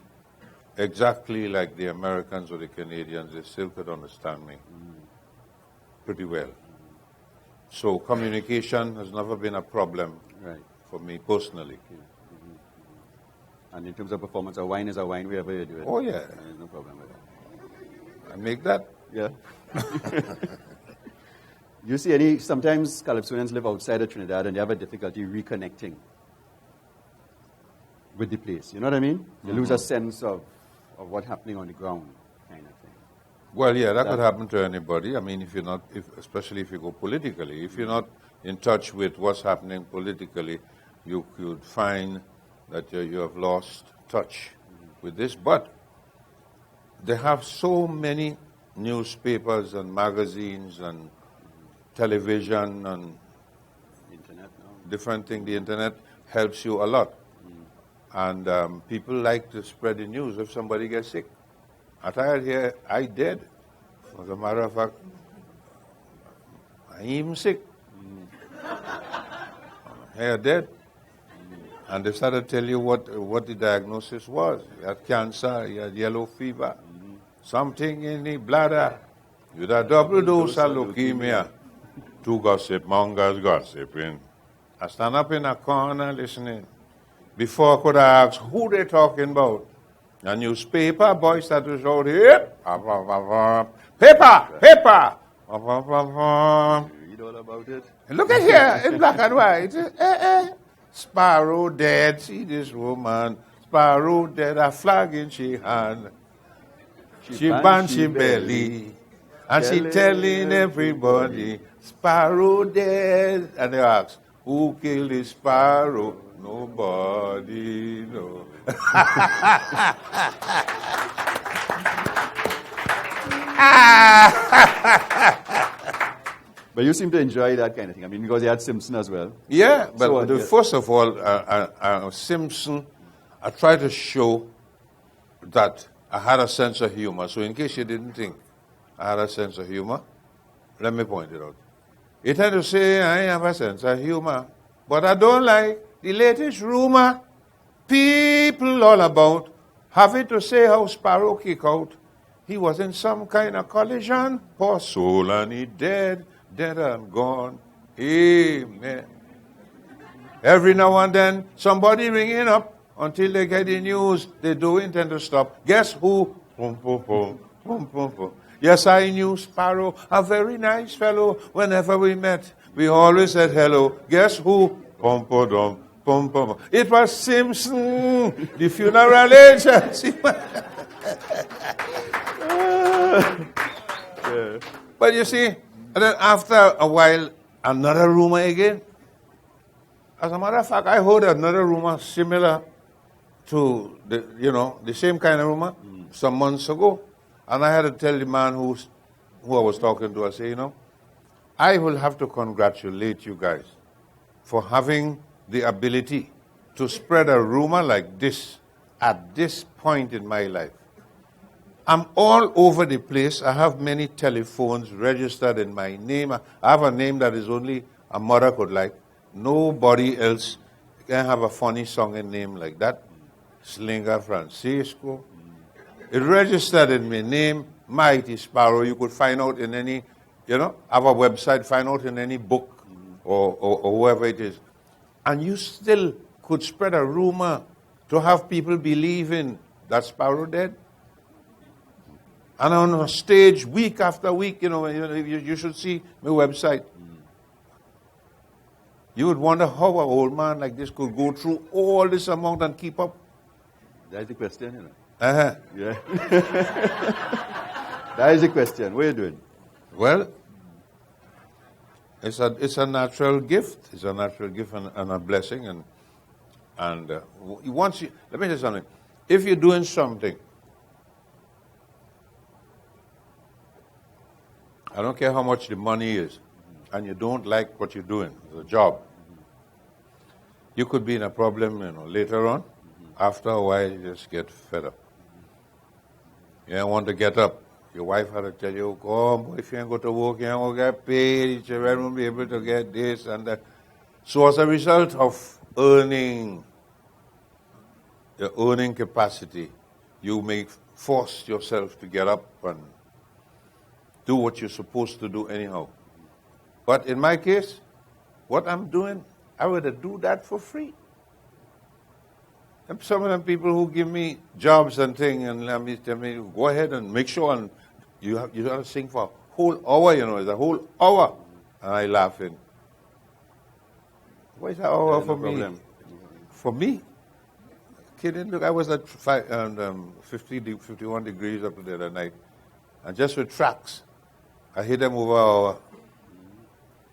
exactly like the Americans or the Canadians, they still could understand me pretty well. So communication has never been a problem for me personally. And in terms of performance, a wine is a wine wherever you do it. Oh, yeah. There's no problem with that. I make that. Yeah. You see sometimes Calypsonians live outside of Trinidad and they have a difficulty reconnecting with the place. You know what I mean? They lose a sense of what's happening on the ground, kind of thing. Well, yeah, that could happen to anybody. I mean, especially if you go politically. If you're not in touch with what's happening politically, you could find that you have lost touch with this. But they have so many newspapers and magazines and television and Internet now. Different things. The internet helps you a lot. And people like to spread the news if somebody gets sick. I tired here, I dead. As a matter of fact, I ain't even sick. Here dead. And they started to tell you what the diagnosis was. You had cancer, you had yellow fever, something in the bladder. You had a double dose of leukemia. Two gossip mongers gossiping. I stand up in a corner listening. Before I could ask who they talking about, a newspaper boy started to shout, here, paper. You read all about it? Look at here, in black and white. Sparrow dead, see this woman. Sparrow dead, a flag in she hand. She band she belly. And she telling everybody, Sparrow dead. And they ask, who killed the sparrow? Nobody knows. But you seem to enjoy that kind of thing. I mean, because you had Simpson as well. Yeah, but first of all, Simpson, I tried to show that I had a sense of humor. So in case you didn't think I had a sense of humor, let me point it out. It had to say I have a sense of humor, but I don't like the latest rumor. People all about having to say how Sparrow kicked out. He was in some kind of collision. Poor soul, and he dead and gone. Amen. Every now and then, somebody ringing up until they get the news. They don't intend to stop. Guess who? Pum, pum, pum, pum, pum, pum. Yes, I knew Sparrow, a very nice fellow. Whenever we met, we always said hello. Guess who? Pum, pum, pum, pum, pum. It was Simpson, the funeral agency. But you see, and then after a while, another rumor again. As a matter of fact, I heard another rumor similar to the same kind of rumor some months ago. And I had to tell the man who I was talking to, I say, I will have to congratulate you guys for having the ability to spread a rumor like this at this point in my life. I'm all over the place. I have many telephones registered in my name. I have a name that is only a mother could like. Nobody else can have a funny songing name like that. Slinger Francisco. It registered in my name, Mighty Sparrow. You could find out in any, have a website, find out in any book or whoever it is. And you still could spread a rumor to have people believing that Sparrow dead. And on a stage, week after week, you should see my website. You would wonder how an old man like this could go through all this amount and keep up. That's the question, you know. Uh-huh. Yeah. That is the question. What are you doing? Well, it's a natural gift. It's a natural gift and a blessing. And once you, let me tell you something. If you're doing something, I don't care how much the money is, and you don't like what you're doing, the job, you could be in a problem, later on. After a while, you just get fed up. You don't want to get up. Your wife had to tell you, "Come, if you ain't go to work, you ain't going to get paid. Your children won't be able to get this and that." So as a result of earning, your earning capacity, you may force yourself to get up and do what you're supposed to do anyhow. But in my case, what I'm doing, I would do that for free. And some of them people who give me jobs and things and tell me, go ahead and make sure, and you have to sing for a whole hour, it's a whole hour. And I laughing. What is that hour for me? For me? Kidding? Look, I was at 51 degrees up there that night. And just with tracks, I hit them over an hour.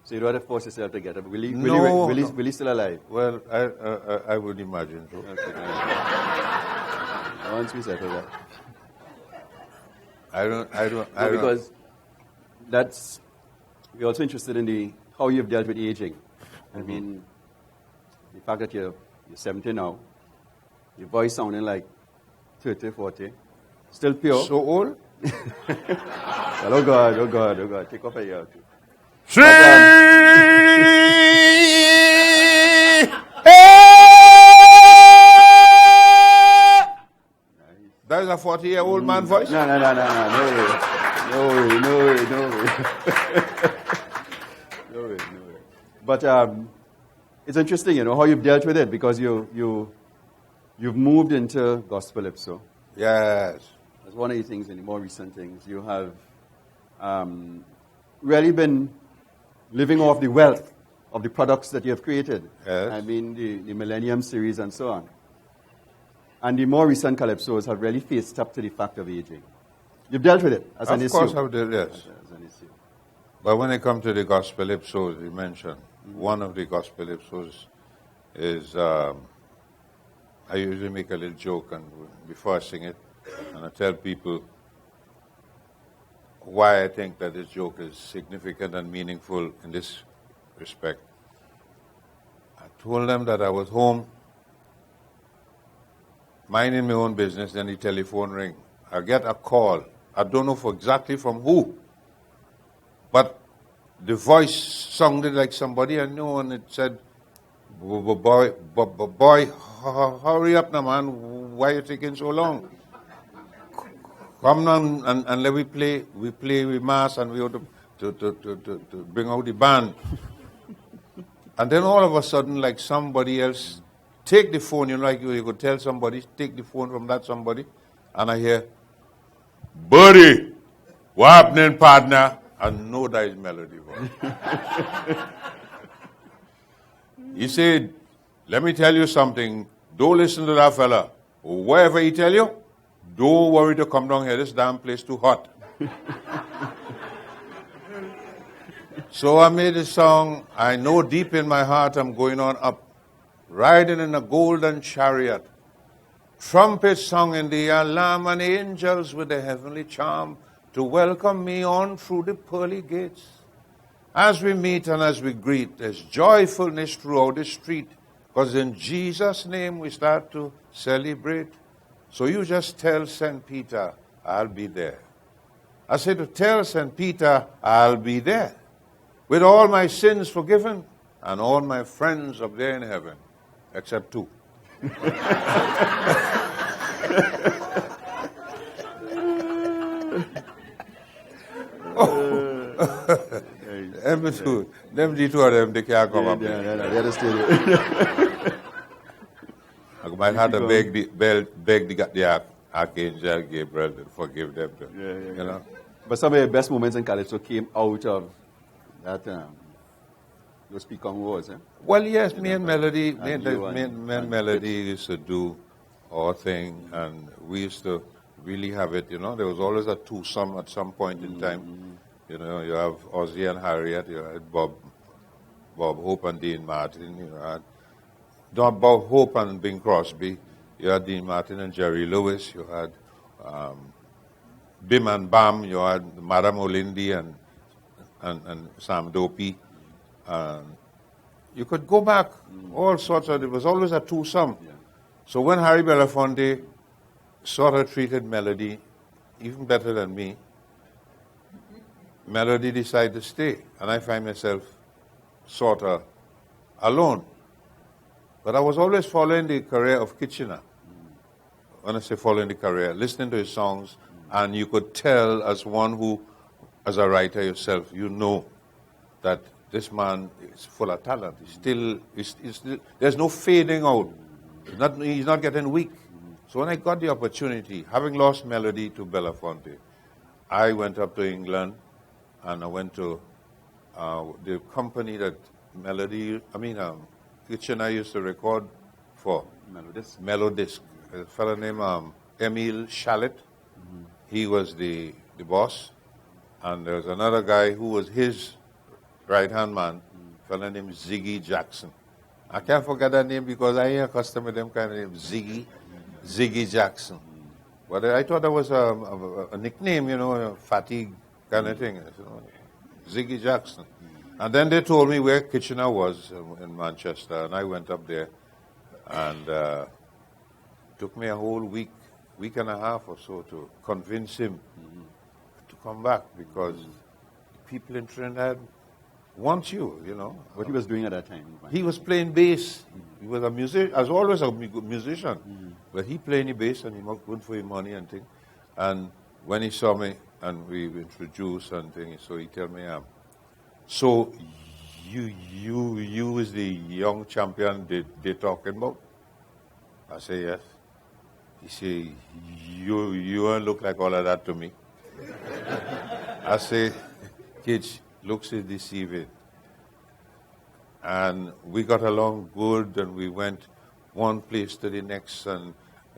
So you don't have to force yourself to get up. Will he still alive? Well, I would imagine so. Okay. Once we settle that. I don't. Because we're also interested in how you've dealt with aging. I mean, the fact that you're 70 now, your voice sounding like 30, 40, still pure. So old? Oh God. Take off a year or two. Three! That is a 40-year-old man voice? No way. But it's interesting, how you've dealt with it, because you've moved into gospel-ipso. Yes. That's one of the things, in the more recent things. You have really been living off the wealth of the products that you have created. Yes. I mean, the Millennium series and so on. And the more recent calypsos have really faced up to the fact of aging. You've dealt with it as an issue. Of course I've dealt, yes. As an issue. But when it comes to the gospel ipsos you mentioned, one of the gospel ipsos is, I usually make a little joke before I sing it, and I tell people why I think that this joke is significant and meaningful in this respect. I told them that I was home, minding my own business, then the telephone ring. I get a call. I don't know exactly from who, but the voice sounded like somebody I knew, and it said, boy, hurry up now, man. Why are you taking so long? Come now and let we play with mass, and we ought to bring out the band. And then all of a sudden, like somebody else, take the phone, like you could tell somebody, take the phone from that somebody, and I hear, "Buddy, what happening, partner?" I know that is Melody voice. He said, "Let me tell you something. Don't listen to that fella. Whatever he tell you, don't worry to come down here. This damn place too hot." So I made a song. I know deep in my heart I'm going on up, riding in a golden chariot. Trumpets sung in the alarm, and angels with a heavenly charm to welcome me on through the pearly gates. As we meet and as we greet, there's joyfulness throughout the street, because in Jesus' name we start to celebrate. So you just tell St. Peter, I'll be there. I said to tell St. Peter, I'll be there, with all my sins forgiven and all my friends up there in heaven, except two. Them the two of them, they can't come up here. I might have to beg the Archangel Gabriel to forgive them. You know? But some of the best moments in Calypso came out of that You speak on words, eh? Well, yes, You me and know, Melody, and Melody used to do our thing, and we used to really have it, you know. There was always a twosome at some point in time. You know, you have Ozzy and Harriet, you had Bob Hope and Dean Martin, you had Bob Hope and Bing Crosby, you had Dean Martin and Jerry Lewis, you had Bim and Bam, you had Madame Olindi and Sam Dopey. You could go back, all sorts of, it was always a twosome. Yeah. So when Harry Belafonte sort of treated Melody even better than me, Melody decided to stay, and I find myself sort of alone. But I was always following the career of Kitchener. When I say following the career, listening to his songs, and you could tell as one who, as a writer yourself, you know that this man is full of talent. He's still, there's no fading out. He's not getting weak. So when I got the opportunity, having lost Melody to Belafonte, I went up to England, and I went to the company that Kitchener used to record for. Melodisc. A fellow named Emile Chalet. He was the boss. And there was another guy who was his right-hand man, a fellow named Ziggy Jackson. I can't forget that name because I ain't accustomed to them kind of names. Ziggy Jackson. But I thought that was a nickname, you know, a fatigue kind of thing. Ziggy Jackson. And then they told me where Kitchener was in Manchester, and I went up there, and it took me a whole week and a half or so to convince him to come back, because people in Trinidad want you, you know. What he was doing at that time? He was playing bass. He was a musician, as always a musician. But he playing the bass, and he was good for his money and things. And when he saw me, and we introduced and things, so he tell me, so you is the young champion they talking about? I say, yes. He say, you don't look like all of that to me. I say, kids, looks is deceiving. And we got along good, and we went one place to the next, and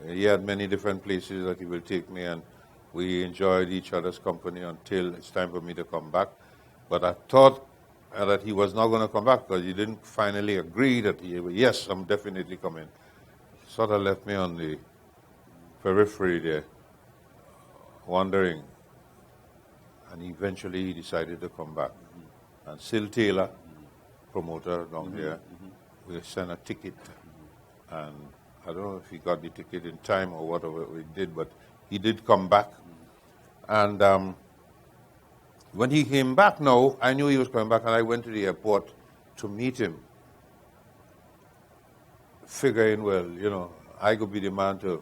he had many different places that he will take me, and we enjoyed each other's company until it's time for me to come back. But I thought that he was not going to come back, because he didn't finally agree that yes, I'm definitely coming. Sort of left me on the periphery there, wondering. And eventually he decided to come back. And Sil Taylor, promoter down here, we sent a ticket. And I don't know if he got the ticket in time or whatever we did, but he did come back. And when he came back now, I knew he was coming back, and I went to the airport to meet him, figuring, well, you know, I could be the man to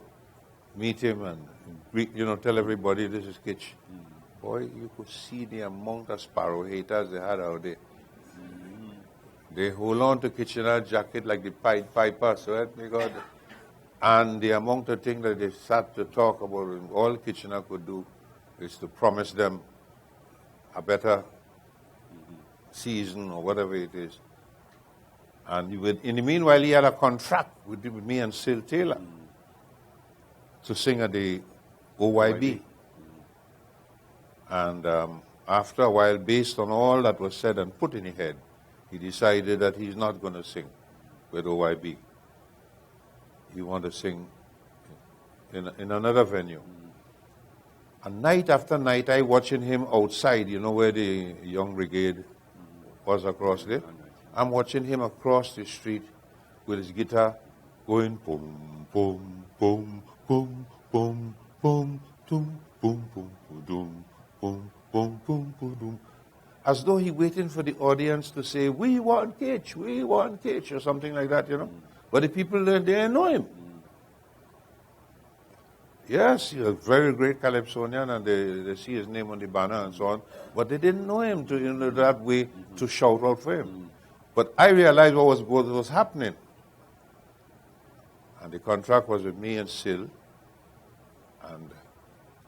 meet him and greet, you know, tell everybody this is Kitch. Boy, you could see the amount of Sparrow haters they had out there. They hold on to Kitchener jacket like the Pied Piper, so help me God. And the amount of things that they sat to talk about, and all Kitchener could do is to promise them a better season or whatever it is. And in the meanwhile, he had a contract with me and Sil Taylor to sing at the OYB. And after a while, based on all that was said and put in his head, he decided that he's not going to sing with OYB. He wanted to sing in another venue. And night after night, I watching him outside, you know where the Young Brigade was across there? I'm watching him across the street with his guitar going boom, boom, boom, boom, boom, boom, boom, boom, boom, boom, boom, boom, boom, boom, as though he waiting for the audience to say, we want Kitch, or something like that, you know. But the people there, they know him. Yes, he's a very great Calypsonian, and they see his name on the banner and so on, but they didn't know him to, you know, that way to shout out for him. But I realized what was happening. And the contract was with me and Sil, and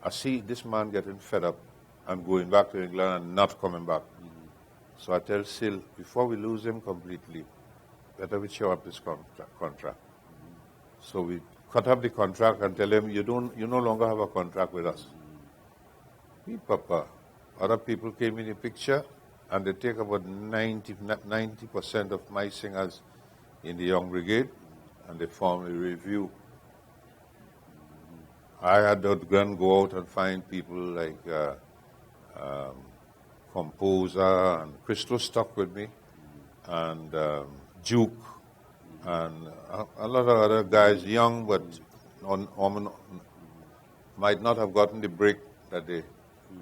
I see this man getting fed up and going back to England and not coming back. So I tell Sil, before we lose him completely, better we show up this contract. So we cut up the contract and tell him, you no longer have a contract with us. Papa. Other people came in the picture, and they take about 90% of my singers in the Young Brigade, and they form a review. I had to go out and find people like composer, and Crystal stuck with me, and Duke, and a lot of other guys, young but might not have gotten the break that they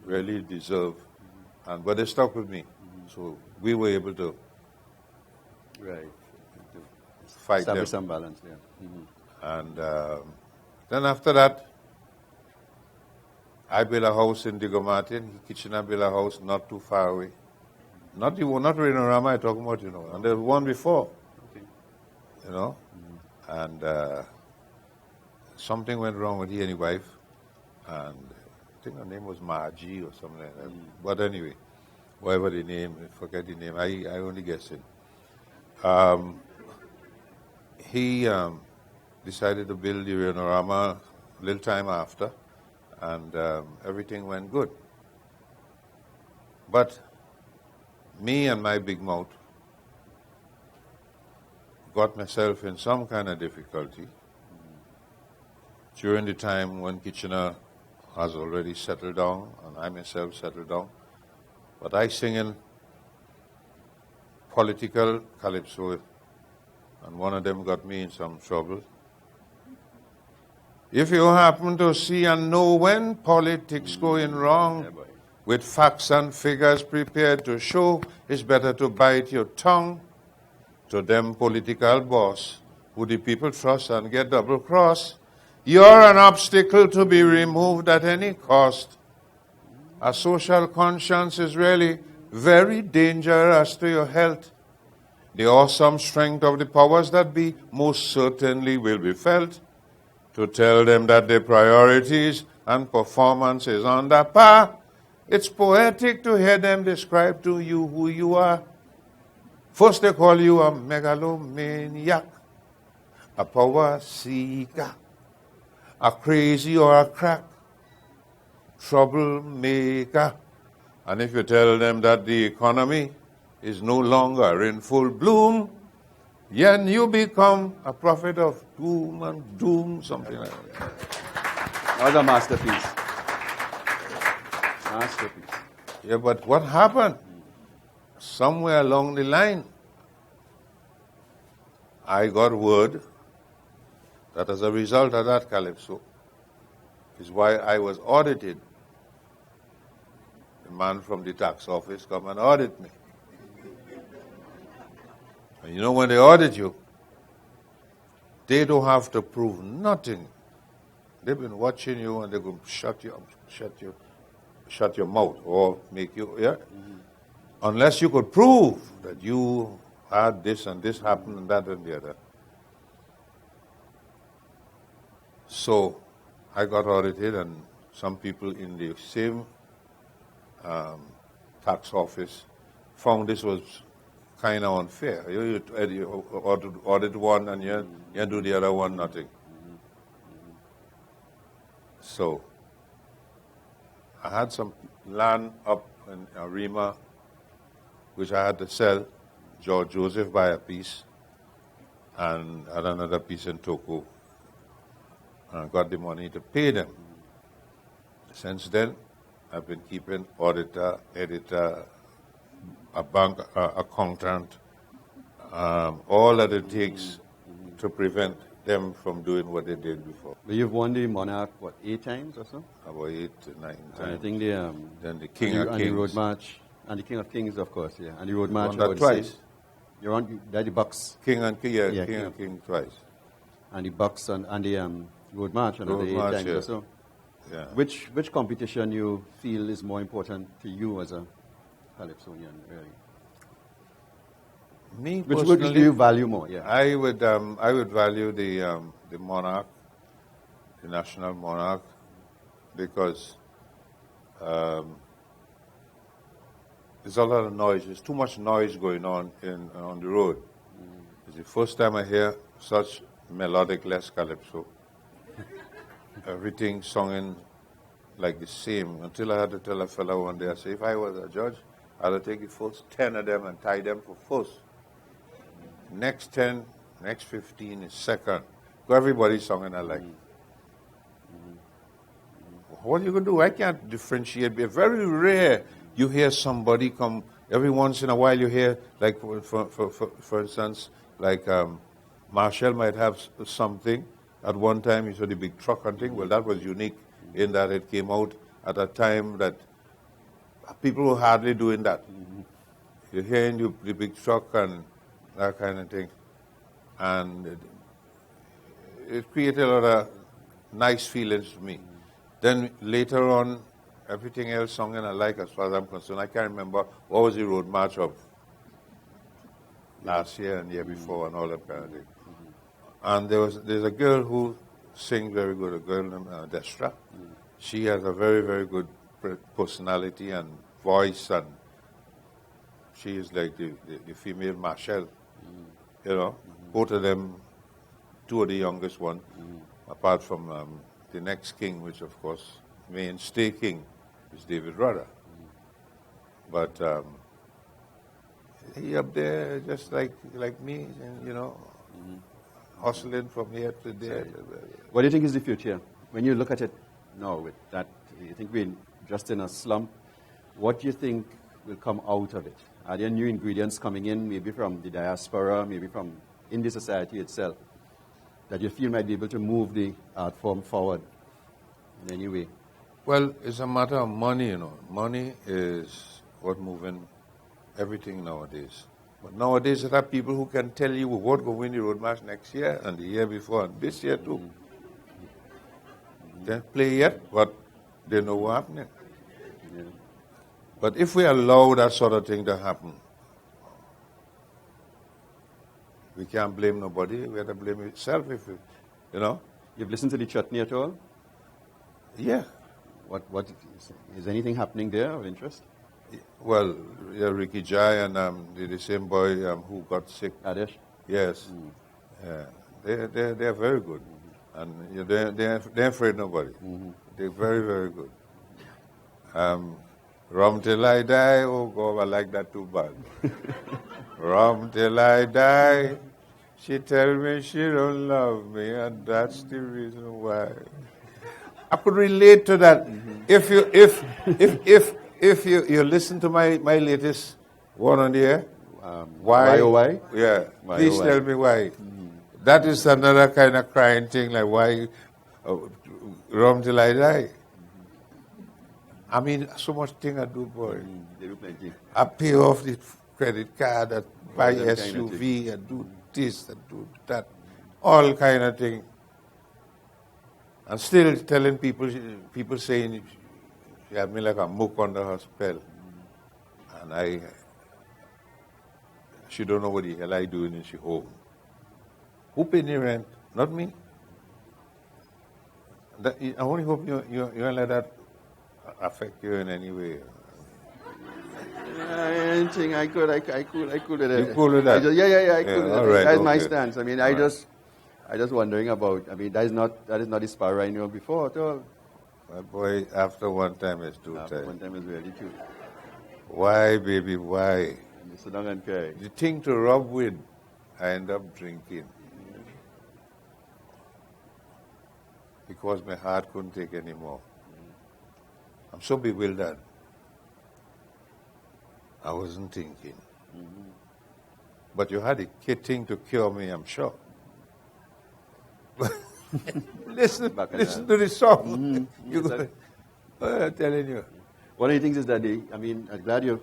really deserve, but they stuck with me. So we were able to fight them. Establish some balance there. And then after that, I built a house in Diego Martin. Kitchener built a house not too far away. Not Renorama I'm talking about, and there was one before, and something went wrong with he and his wife, and I think her name was Margie or something like that. But anyway, whatever the name, I forget the name, I only guess it. He decided to build the Renorama a little time after, and everything went good. But me and my big mouth got myself in some kind of difficulty during the time when Kitchener has already settled down, and I myself settled down. But I singing political calypso, and one of them got me in some trouble. If you happen to see and know when politics going wrong, with facts and figures prepared to show, it's better to bite your tongue. To them political boss, who the people trust and get double cross, you're an obstacle to be removed at any cost. A social conscience is really very dangerous to your health. The awesome strength of the powers that be most certainly will be felt. To tell them that their priorities and performance is under par, it's poetic to hear them describe to you who you are. First they call you a megalomaniac, a power seeker, a crazy or a crack, troublemaker. And if you tell them that the economy is no longer in full bloom, then you become a prophet of doom and doom, something like that. That was a masterpiece. Masterpiece. Yeah, but what happened? Somewhere along the line, I got word that as a result of that calypso is why I was audited. The man from the tax office come and audit me. And when they audit you, they don't have to prove nothing. They've been watching you, and they're going to shut your mouth or make you, unless you could prove that you had this and this happened and that and the other. So I got audited, and some people in the same tax office found this was kind of unfair. You audit one and you do the other one nothing. So I had some land up in Arima, which I had to sell. George Joseph buy a piece, and had another piece in Toko, and I got the money to pay them. Since then, I've been keeping auditor, editor, a bank accountant, all that it takes to prevent them from doing what they did before. But you've won the Monarch, 8 times or so? About 8 to 9 times. And I think then the King of Kings. And the Road March. And the King of Kings, of course, yeah. And the Road March. Won that twice. You're on the Bucks. King and King twice. And the Bucks and the Road March another 8 times or so. Yeah. Which competition you feel is more important to you as a calypsonian, really? Me Which personally, do you value more? Yeah. I would value the Monarch, the National Monarch, because the there's a lot of noise. There's too much noise going on on the road. It's the first time I hear such melodic-less calypso. Everything sung like the same, until I had to tell a fellow one day, I said, if I was a judge, I'd have take the first 10 of them and tie them for first. Next 10, next 15 is second. Everybody's singing alike. What are you going to do? I can't differentiate. It's very rare you hear somebody come, every once in a while you hear, like for instance, like Marshall might have something. At one time you saw the big truck hunting. Well, that was unique in that it came out at a time that people were hardly doing that. You're hearing the big truck and that kind of thing. And it created a lot of nice feelings for me. Then later on, everything else sung and alike as far as I'm concerned. I can't remember what was the road march of last year and the year before and all that kind of thing. And there's a girl who sings very good, a girl named Destra. She has a very, very good personality and voice, and she is like the female Marshall. You know, both of them, two of the youngest one, apart from the next king, which of course, mainstay king, is David Rudder. But he up there just like me, and, you know, hustling from here to there. What do you think is the future? When you look at it now with that, you think we're just in a slump. What do you think will come out of it? Are there new ingredients coming in, maybe from the diaspora, maybe from in the society itself, that you feel might be able to move the art form forward in any way? Well, it's a matter of money, you know. Money is what moving everything nowadays. But nowadays there are people who can tell you what will win the road march next year and the year before and this year too. They don't play yet, but they know what's happening. Yeah. But if we allow that sort of thing to happen, we can't blame nobody. We have to blame itself if we, you know. You've listened to the chutney at all? Yeah. What is anything happening there of interest? Well, yeah, Ricky Jai and the same boy who got sick. Adesh? Yes. Yeah. They're very good. And you know, they're afraid of nobody. They're very, very good. Rum till I die, oh God, I like that too bad. Rum till I die, she tell me she don't love me, and that's the reason why. I could relate to that. If you listen to my latest one on the air, why? Why? Yeah. Why, Please tell me why. That is another kind of crying thing, like why rum till I die. I mean, so much thing I do, boy. They do plenty. I pay off the credit card, I buy All them SUV, I do this, I do that, all kind of thing. And still telling people saying she had me like a mook under her spell. And she don't know what the hell I doing and she home. Who paid the rent? Not me. I only hope you don't let that affect you in any way. Anything I could. You cool with that? I could. All right, That's my okay. stance. I mean, I just wondering about. I mean, that is not the Sparrow I knew before at all. My boy, after one time is two times. One time is really cute. Why, baby, why? And you sit down and cry. The thing to rub with, I end up drinking. Because my heart couldn't take anymore. I'm so bewildered. I wasn't thinking. But you had a thing to cure me, I'm sure. listen to the song. I'm telling you. One of the things is that I'm glad you've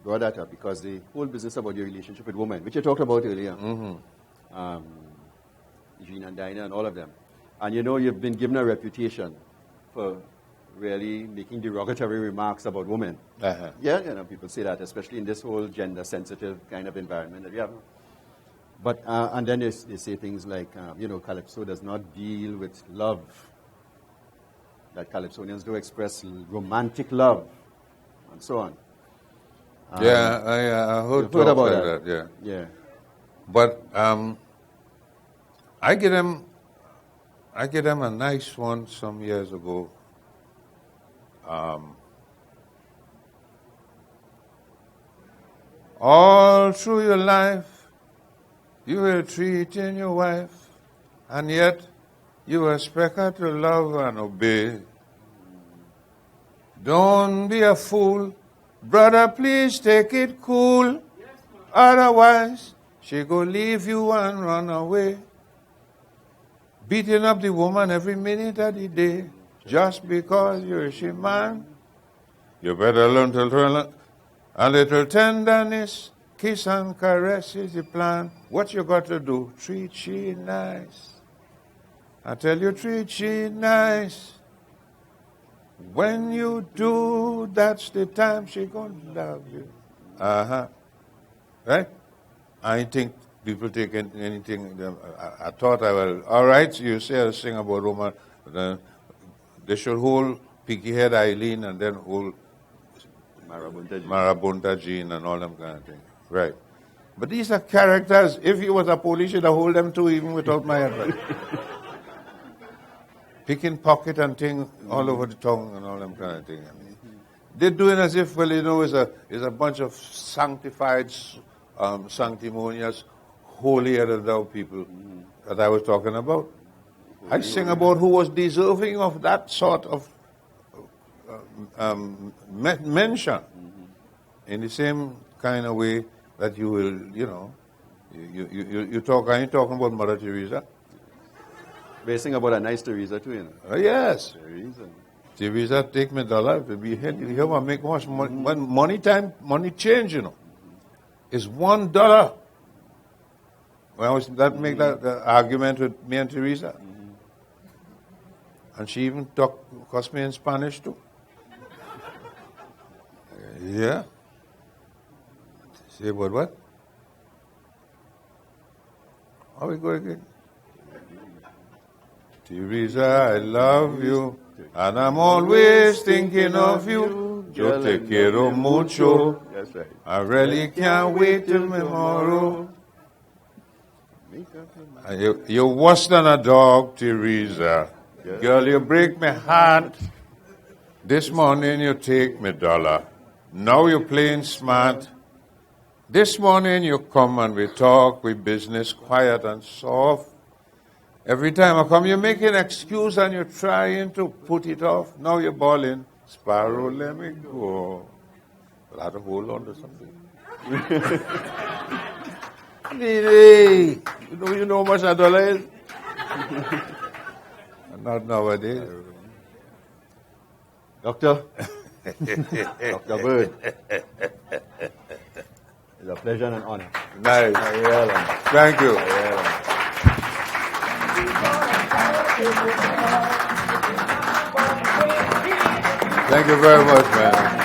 brought that up, because the whole business about your relationship with women, which you talked about earlier, Jean and Dinah and all of them, and you know you've been given a reputation for really making derogatory remarks about women. Uh-huh. Yeah, you know, people say that, especially in this whole gender-sensitive kind of environment that we have. But and then they say things like, Calypso does not deal with love. That Calypsonians do express romantic love, and so on. Yeah, I heard You've heard talks about like that? that. Yeah. Yeah. But I get them a nice one some years ago. All through your life, you were treating your wife, and yet you expect her to love and obey. Don't be a fool. Brother, please take it cool. Otherwise, she go leave you and run away. Beating up the woman every minute of the day, just because you're she man. You better learn to learn a little tenderness, kiss and caress is the plan. What you got to do? Treat she nice. I tell you, treat she nice. When you do, that's the time she gonna love you. Right? I think people take anything. I thought I will. All right, so you say a thing about Roma. They should hold Piggy Head Eileen and then hold Marabunta Jean and all them kind of things. Right. But these are characters. If you was a police, you'd hold them too, even without my advice. Picking pocket and thing all over the tongue and all them kind of thing. I mean, they're doing as if, well, you know, it's a bunch of sanctified, sanctimonious, holier than thou people that I was talking about. I sing about who was deserving of that sort of mention in the same kind of way that you will, you know, you talk. I ain't talking about Mother Teresa. They sing about a nice Teresa too, you know. Oh, yes. Teresa. Teresa take me dollar to be here. You have make much money. Money change, you know. It's $1. Well, that make that argument with me and Teresa. And she even cussed me in Spanish too. Yeah. Say about what? How we go again? Teresa, I love you, and I'm always thinking of you. Yo te quiero mucho. That's right. I really can't wait till tomorrow. You're worse than a dog, Teresa. Yeah. Girl, you break my heart. This morning you take me dollar. Now you're playing smart. This morning you come and we talk, we business quiet and soft. Every time I come, you make an excuse and you're trying to put it off. Now you're bawling. Sparrow, let me go. I'll have to hold on to something. Hey, you know how much a dollar is? Not nowadays. Doctor. Dr. Bird. It's a pleasure and an honor. Nice. Thank you. Thank you very much, man.